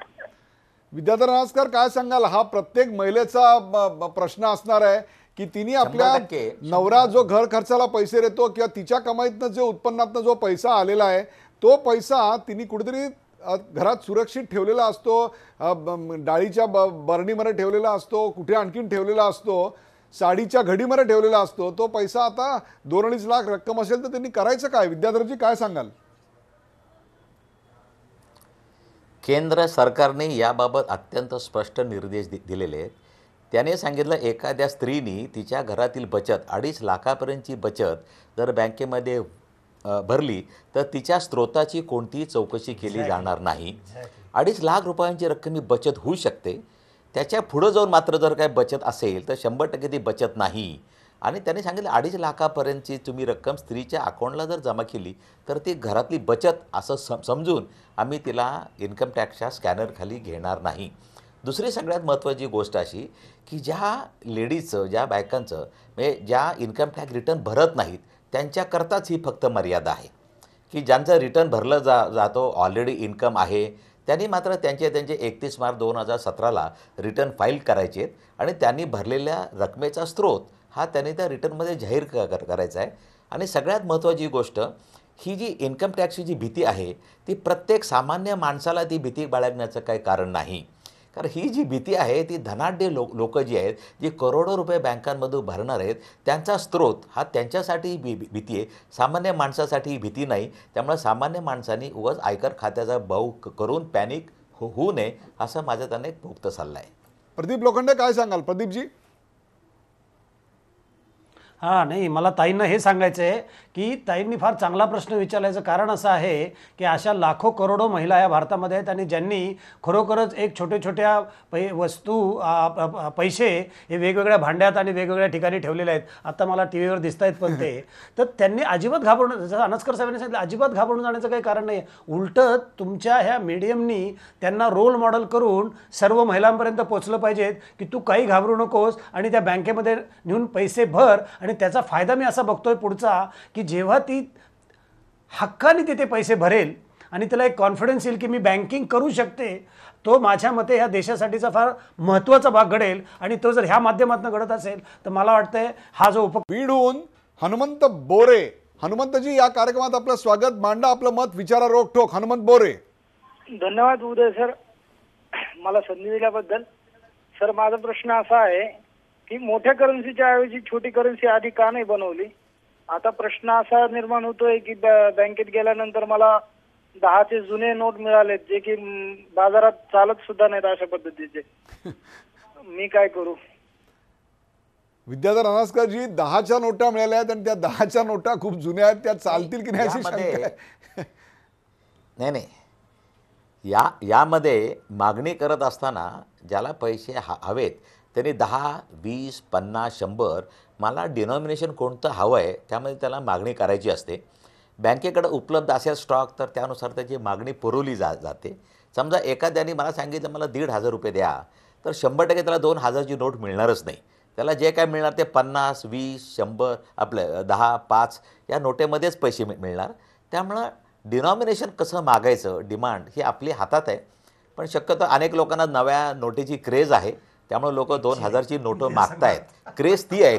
विद्याधर रासकर, काय सांगाल? हा प्रत्येक महिलेचा प्रश्न असणार आहे की तिने आपल्या नवरा जो घर खर्चाला पैसे देतो किंवा तिच्या कमाईतनं जो उत्पन्नातनं जो पैसा आलेला आहे तो पैसा तिने कुठेतरी घरात सुरक्षित ठेवलेला असतो, डाळीच्या बरणीमध्ये ठेवलेला असतो, कुठे आणखीन ठेवलेला असतो, साडीच्या घडीमध्ये ठेवलेला असतो. तो पैसा आता 2-2.5 लाख रक्कम असेल तर त्यांनी करायचं काय? विद्याधरजी, काय सांगाल? केंद्र सरकारने याबाबत अत्यंत स्पष्ट निर्देश दिलेले आहेत. त्याने सांगितलं एखाद्या स्त्रीनी तिच्या घरातील बचत 2.5 लाखापर्यंतची बचत जर बँकेमध्ये भरली तर तिच्या स्रोताची कोणतीही चौकशी केली जाणार नाही. 2.5 लाख रुपयांची रक्कम ही बचत होऊ शकते. त्याच्या पुढं जाऊन मात्र जर काय बचत असेल तर 100% ती बचत नाही. आणि त्याने सांगितलं 2.5 लाखापर्यंतची तुम्ही रक्कम स्त्रीच्या अकाउंटला जर जमा केली तर ती घरातली बचत असं समजून आम्ही तिला इन्कम टॅक्सच्या स्कॅनरखाली घेणार नाही. दुसरी सगळ्यात महत्त्वाची गोष्ट अशी की ज्या लेडीजचं, ज्या बायकांचं म्हणजे ज्या इन्कम टॅक्स रिटर्न भरत नाहीत त्यांच्याकरताच ही फक्त मर्यादा आहे की ज्यांचं रिटर्न भरलं जातो, ऑलरेडी इन्कम आहे, त्यांनी मात्र त्यांचे 31 मार्च 2017ला रिटर्न फाईल करायचे आहेत आणि त्यांनी भरलेल्या रकमेचा स्रोत हा त्यांनी त्या रिटर्नमध्ये जाहीर करायचा आहे. आणि सगळ्यात महत्त्वाची गोष्ट, ही जी इन्कम टॅक्सची जी भीती आहे ती प्रत्येक सामान्य माणसाला ती भीती बाळगण्याचं काही कारण नाही. कारण ही जी भीती आहे ती धनाढ्य लोक जी आहेत, जी करोडो रुपये बँकांमधून भरणार आहेत, त्यांचा स्रोत हा त्यांच्यासाठी भीती आहे, सामान्य माणसासाठी ही भीती नाही. त्यामुळे सामान्य माणसांनी उगाच आयकर खात्याचा भाऊ करून पॅनिक होऊ नये असं माझा त्यांना एक मुक्त सल्ला आहे. प्रदीप लोखंडे, काय सांगाल? प्रदीपजी. हां, नाही, मला ताईंना हे सांगायचं आहे की ताईंनी फार चांगला प्रश्न विचारल्याचं कारण असं आहे की अशा लाखो करोडो महिला या भारतामध्ये आहेत आणि ज्यांनी खरोखरच एक छोट्या वस्तू पैसे हे वेगवेगळ्या भांड्यात आणि वेगवेगळ्या ठिकाणी ठेवलेले आहेत. आता मला टी व्हीवर दिसत आहेत पण ते तर त्यांनी अजिबात घाबरून, जसं अनस्कर साहेबांनी सांगितलं, अजिबात घाबरून जाण्याचं काही कारण नाही. उलटं तुमच्या ह्या मीडियमनी त्यांना रोल मॉडेल करून सर्व महिलांपर्यंत पोचलं पाहिजेत की तू काही घाबरू नकोस आणि त्या बँकेमध्ये नेऊन पैसे भर. आणि त्याचा फायदा मी असा बघतोय पुढचा की जेव्हा ती हक्काने तिथे पैसे भरेल आणि तिला एक कॉन्फिडन्स येईल की मी बँकिंग करू शकते, तो माझ्या मते ह्या देशासाठीचा फार महत्त्वाचा भाग घडेल आणि तो जर ह्या माध्यमातून घडत असेल तर मला वाटतंय हा जो बीडहून हनुमंत बोरे. हनुमंतजी, या कार्यक्रमात आपलं स्वागत. मांडा आपलं मत, विचारा रोखोक. हनुमंत बोरे. धन्यवाद उदय सर, मला संधी दिल्याबद्दल. सर, माझा प्रश्न असा आहे की मोठ्या करन्सीच्या ऐवजी छोटी करन्सी आधी का नाही बनवली? आता प्रश्न असा निर्माण होतोय की बँकेत गेल्यानंतर मला 10चे जुने नोट मिळालेत, जे की बाजारात चालत सुद्धा नाहीत अशा पद्धतीचे. मी काय करू? विद्याधर अनासकरजी, 10च्या नोटा मिळाल्या आहेत आणि त्या 10च्या नोटा खूप जुन्या आहेत, त्या चालतील की नाही अशी शंका आहे. नाही, यामध्ये मागणी करत असताना ज्याला पैसे हवेत त्यांनी 10, 20, 50, 100 मला डिनॉमिनेशन कोणतं हवं आहे त्यामध्ये त्याला मागणी करायची असते. बँकेकडे उपलब्ध असेल स्टॉक तर त्यानुसार त्याची मागणी पुरवली जाते. समजा एखाद्याने मला सांगितलं मला 1,500 रुपये द्या, तर 100% त्याला 2,000ची नोट मिळणारच नाही. त्याला जे काय मिळणार ते 50, 20, 100 आपलं 10, 5 या नोटेमध्येच पैसे मिळणार. त्यामुळं डिनॉमिनेशन कसं मागायचं, डिमांड ही आपली हातात आहे. पण शक्यतो अनेक लोकांना नव्या नोटेची क्रेज आहे, त्यामुळे लोक 2,000ची नोटं मागतायत. क्रेज ती आहे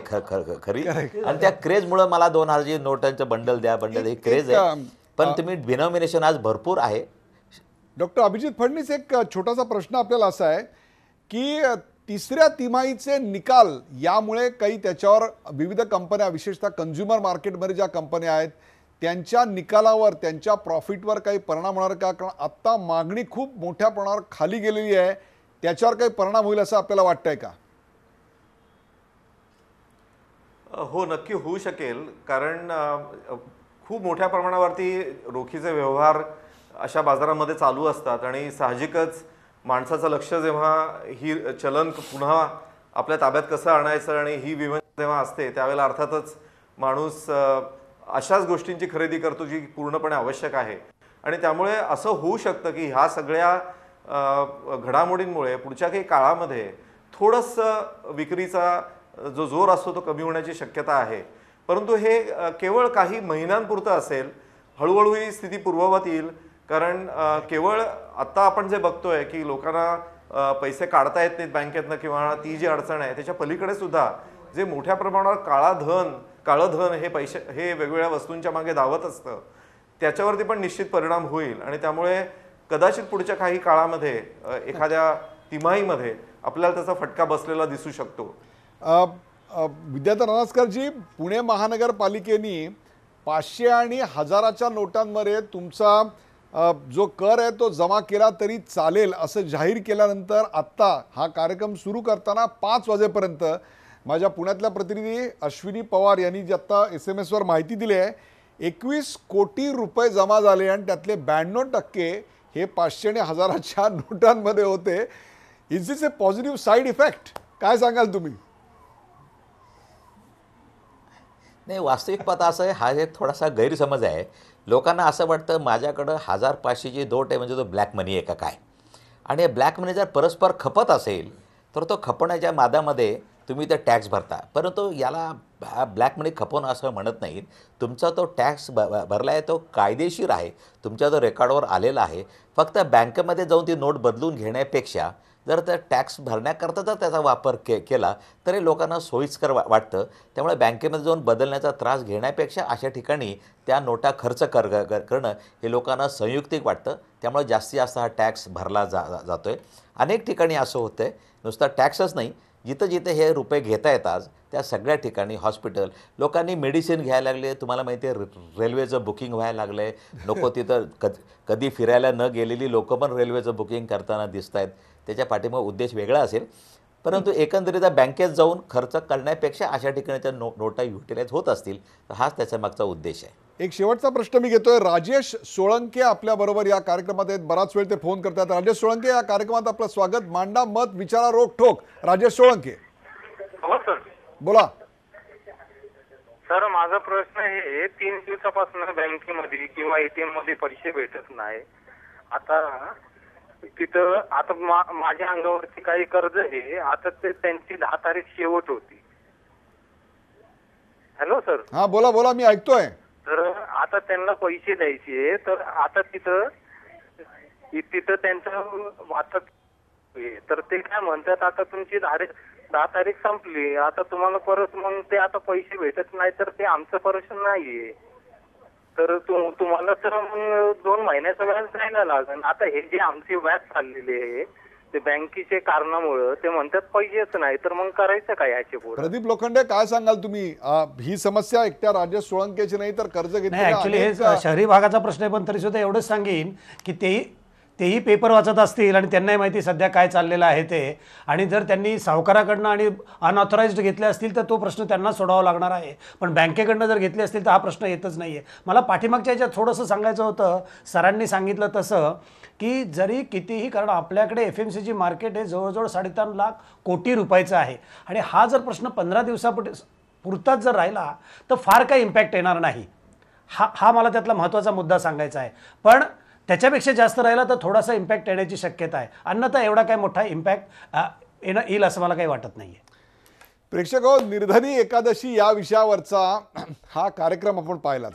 खरी, आणि त्या क्रेजमुळं मला 2,000ची नोटांचं बंडल द्या, बंडल, ही क्रेज आहे. पण तुम्ही डिनॉमिनेशन आज भरपूर आहे. डॉक्टर अभिजित फडणीस, एक छोटासा प्रश्न आपल्याला असा आहे की तिसऱ्या तिमाहीचे निकाल यामुळे काही त्याच्यावर विविध कंपन्या, विशेषतः कंझ्युमर मार्केटमध्ये ज्या कंपन्या आहेत त्यांच्या निकालावर, त्यांच्या प्रॉफिटवर काही परिणाम होणार का? कारण आत्ता मागणी खूप मोठ्या प्रमाणावर खाली गेलेली आहे, त्याच्यावर काही परिणाम होईल असं आपल्याला वाटतंय का? हो, नक्की होऊ शकेल. कारण खूप मोठ्या प्रमाणावरती रोखीचे व्यवहार अशा बाजारामध्ये चालू असतात आणि साहजिकच माणसाचं लक्ष जेव्हा ही चलन पुन्हा आपल्या ताब्यात कसं आणायचं आणि ही विवंचना जेव्हा असते त्यावेळेला अर्थातच माणूस अशाच गोष्टींची खरेदी करतो जी पूर्णपणे आवश्यक आहे. आणि त्यामुळे असं होऊ शकतं की ह्या सगळ्या घडामोडींमुळे पुढच्या काही काळामध्ये थोडंसं विक्रीचा जो जोर असतो तो कमी होण्याची शक्यता आहे. परंतु हे केवळ काही महिन्यांपुरतं असेल, हळूहळू ही स्थिती पूर्ववत येईल. कारण केवळ आत्ता आपण जे बघतोय की लोकांना पैसे काढता येत नाहीत बँकेतनं किंवा ती जी अडचण आहे त्याच्या पलीकडे सुद्धा जे मोठ्या प्रमाणावर काळं धन हे पैसे हे वेगवेगळ्या वस्तूंच्या मागे धावत असतं, त्याच्यावरती पण निश्चित परिणाम होईल. आणि त्यामुळे कदाचित पुढच्या काही काळामध्ये एखाद्या तिमाहीमध्ये आपल्याला त्याचा फटका बसलेला दिसू शकतो. विद्याधर अनासकरजी, पुणे महानगरपालिकेने 500 आणि 1000च्या नोटांमध्ये तुमचा जो कर आहे तो जमा केला तरी चालेल असं जाहीर केल्यानंतर आत्ता हा कार्यक्रम सुरू करताना 5 वाजेपर्यंत माझ्या पुण्यातल्या प्रतिनिधी अश्विनी पवार यांनी जी आत्ता SMS वर माहिती दिली आहे, 21 कोटी रुपये जमा झाले आणि त्यातले 92% हे 500 आणि 1000च्या नोटांमध्ये होते. Is this A positive side effect? काय सांगाल तुम्ही? नाही, वास्तविक पाहता असं आहे, हा एक थोडासा गैरसमज आहे. लोकांना असं वाटतं माझ्याकडं 1000-500ची नोट आहे म्हणजे तो ब्लॅक मनी आहे का काय. आणि ब्लॅक मनी जर परस्पर खपत असेल तर तो खपण्याच्या मादामध्ये तुम्ही ते टॅक्स भरता. परंतु याला ब्लॅक मनी खपवणं असं म्हणत नाहीत. तुमचा तो टॅक्स भरला आहे तो कायदेशीर आहे, तुमच्या जो रेकॉर्डवर आलेला आहे. फक्त बँकेमध्ये जाऊन ती नोट बदलून घेण्यापेक्षा जर त्या टॅक्स भरण्याकरता जर त्याचा वापर केला तरी लोकांना सोयीस्कर वाटतं. त्यामुळे बँकेमध्ये जाऊन बदलण्याचा त्रास घेण्यापेक्षा अशा ठिकाणी त्या नोटा खर्च करणं हे लोकांना संयुक्तिक वाटतं. त्यामुळे जास्तीत जास्त हा टॅक्स भरला जातो आहे. अनेक ठिकाणी असं होतं आहे, नुसता टॅक्सच नाही, जिथं जिथे हे रुपये घेता येतात त्या सगळ्या ठिकाणी हॉस्पिटल, लोकांनी मेडिसिन घ्यायला लागले. तुम्हाला माहिती आहे रेल्वेचं बुकिंग व्हायला लागलं आहे. नको तिथं कधी फिरायला न गेलेली लोकं पण रेल्वेचं बुकिंग करताना दिसत आहेत. त्याच्या पाठीमागे उद्देश वेगळा असेल, परंतु एकंदरीत बँकेत जाऊन खर्च करण्यापेक्षा अशा ठिकाणच्या नोटा युटिलाइज होत असतील तर हाच त्याच्या मागचा उद्देश आहे. एक शेवटचा प्रश्न मी घेतोय. राजेश सोळंके आपल्याबरोबर या कार्यक्रमात आहेत. बराच वेळ ते फोन करतात. राजेश सोळंके, या कार्यक्रमात आपलं स्वागत. मांडा मत, विचारा रोखोक. राजेश सोळंके, हो सर, बोला. सर, माझा प्रश्न हे 3 दिवसापासून बँकेमध्ये किंवा ATM मध्ये पैसे भेटत नाही. आता तिथं आता माझ्या अंगावरती काही कर्ज आहे. आता ते त्यांची 10 तारीख शेवट होती. Hello sir. हा, बोला बोला, मी ऐकतोय. तर आता त्यांना पैसे द्यायचे, तर आता तिथं की तिथं त्यांचं वाचत तर ते काय म्हणतात, आता तुमची 10 तारीख संपली, आता तुम्हाला परत मग ते आता पैसे भेटत नाही तर ते आमचं परेशान नाहीये, तर तुम्हाला तर मग 2 महिन्याचा व्याज द्यायला लागेल. आता हे जे आमची व्याज चाललेली आहे ते बँकेचे कारणामुळे ते म्हणतात पैसेच नाही, तर मग करायचं काय याचे पुढे? प्रदीप लोखंडे, काय सांगाल तुम्ही? ही समस्या एकट्या राजेश सोळंकेची नाही तर कर्ज नाही, ऍक्च्युली हे शहरी भागाचा प्रश्न आहे, पण तरी सुद्धा एवढंच सांगेन की तेही पेपर वाचत असतील आणि त्यांनाही माहिती सध्या काय चाललेलं आहे ते, आणि जर त्यांनी सावकाराकडनं आणि अनऑथराइज्ड घेतले असतील तर तो प्रश्न त्यांना सोडावा लागणार आहे, पण बँकेकडनं जर घेतले असतील तर हा प्रश्न येतच नाही आहे. मला पाठीमागच्या याच्यात थोडंसं सांगायचं होतं, सरांनी सांगितलं तसं की जरी कितीही, कारण आपल्याकडे FMCG मार्केट हे जवळजवळ 3.5 लाख कोटी रुपयाचं आहे, आणि हा जर प्रश्न 15 दिवसापुरताच जर राहिला तर फार काही इम्पॅक्ट येणार नाही. हा मला त्यातला महत्त्वाचा मुद्दा सांगायचा आहे. पण त्याच्यापेक्षा जास्त राहिला तर थोडासा इम्पॅक्ट येण्याची शक्यता आहे, अन्यथा एवढा काही मोठा इम्पॅक्ट येईल असं मला काही वाटत नाही आहे. प्रेक्षको, निर्धनी एकादशी या विषयावरचा हा कार्यक्रम आपण पाहिलात.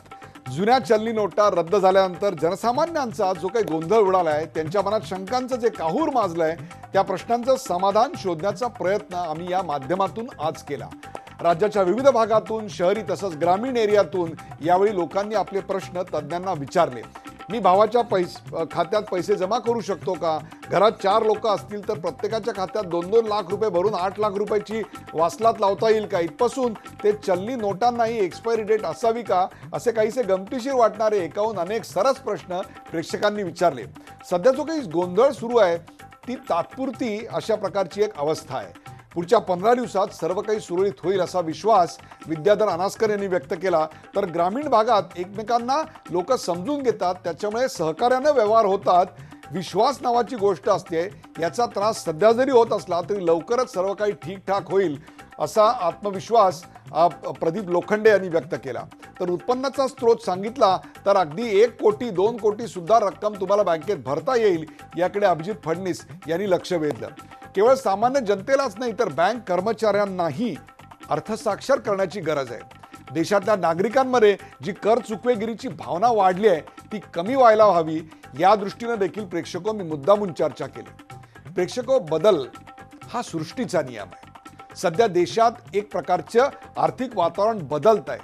जुन्या चलनी नोटा रद्द झाल्यानंतर जनसामान्यांचा जो काही गोंधळ उडाला आहे, त्यांच्या मनात शंकांचं जे काहूर माजलं आहे, त्या प्रश्नांचं समाधान शोधण्याचा प्रयत्न आम्ही या माध्यमातून आज केला. राज्याच्या विविध भागातून, शहरी तसंच ग्रामीण एरियातून यावेळी लोकांनी आपले प्रश्न तज्ज्ञांना विचारले. मी भावाच्या खात्यात पैसे जमा करू शकतो का? घरात 4 लोक असतील तर प्रत्येकाच्या खात्यात 2-2 लाख रुपये भरून 8 लाख रुपयाची वासलात लावता येईल का? इथपासून ते चलनी नोटांनाही एक्सपायरी डेट असावी का? असे काहीसे गमतीशीर वाटणारे एकाहून अनेक सरस प्रश्न प्रेक्षकांनी विचारले. सध्या जो काही गोंधळ सुरू आहे ती तात्पुरती अशा प्रकारची एक अवस्था आहे. पुढच्या 15 दिवसात सर्व काही सुरळीत होईल असा विश्वास विद्याधर अनास्कर यांनी व्यक्त केला. तर ग्रामीण भागात एकमेकांना लोक समजून घेतात, त्याच्यामुळे सहकार्याने व्यवहार होतात. विश्वास नावाची गोष्ट असते, याचा त्रास सध्या जरी होत असला तरी लवकरच सर्व काही ठीकठाक होईल असा आत्मविश्वास प्रदीप लोखंडे यांनी व्यक्त केला. तर उत्पन्नाचा स्रोत सांगितला तर अगदी 1 कोटी 2 कोटी सुद्धा रक्कम तुम्हाला बँकेत भरता येईल याकडे अभिजित फडणवीस यांनी लक्ष वेधलं. केवळ सामान्य जनतेलाच नाही तर बँक कर्मचाऱ्यांनाही अर्थसाक्षर करण्याची गरज आहे. देशातल्या नागरिकांमध्ये जी कर चुकवेगिरीची भावना वाढली आहे ती कमी व्हायला हवी, या दृष्टीने देखील प्रेक्षको मी मुद्दामून चर्चा केली. प्रेक्षको, बदल हा सृष्टीचा नियम आहे. सध्या देशात एक प्रकारचं आर्थिक वातावरण बदलत आहे.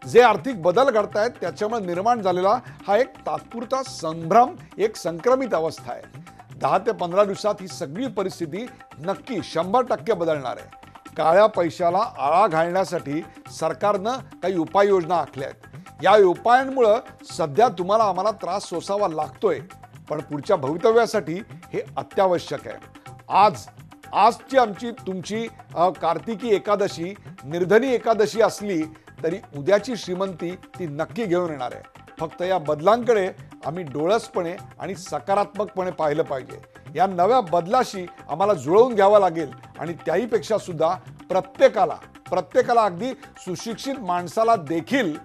जे आर्थिक बदल घडतायत त्याच्यामुळे निर्माण झालेला हा एक तात्पुरता संभ्रम, एक संक्रमित अवस्था आहे. 10 ते 15 दिवसात ही सगळी परिस्थिती नक्की 100% बदलणार आहे. काळ्या पैशाला आळा घालण्यासाठी सरकारनं काही उपाययोजना आखल्या आहेत. या उपायांमुळे सध्या तुम्हाला आम्हाला त्रास सोसावा लागतोय, पण पुढच्या भवितव्यासाठी हे अत्यावश्यक आहे. आजची आमची तुमची कार्तिकी एकादशी निर्धनी एकादशी असली तरी उद्याची श्रीमंती ती नक्की घेऊन येणार आहे. फक्त या बदलांकडे आम्ही डोळसपणे आणि सकारात्मकपणे पाहिलं पाहिजे. या नव्या बदलाशी आम्हाला जुळवून घ्यावं लागेल आणि त्याहीपेक्षा सुद्धा प्रत्येकाला अगदी सुशिक्षित माणसाला देखील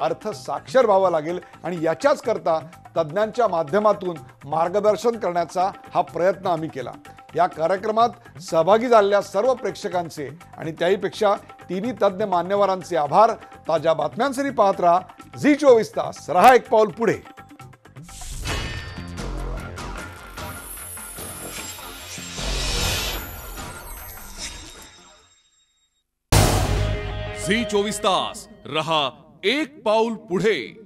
अर्थसाक्षर व्हावं लागेल आणि याच्याच करता तज्ज्ञांच्या माध्यमातून मार्गदर्शन करण्याचा हा प्रयत्न आम्ही केला. या कार्यक्रमात सहभागी झालेल्या सर्व प्रेक्षकांचे आणि त्याहीपेक्षा तिन्ही तज्ज्ञ मान्यवरांचे आभार. ताज्या बातम्यांसाठी पाहत राहा झी24 तास. रहा एक पाऊल पुढे. झी24 तास रहा एक पाऊल पुढे.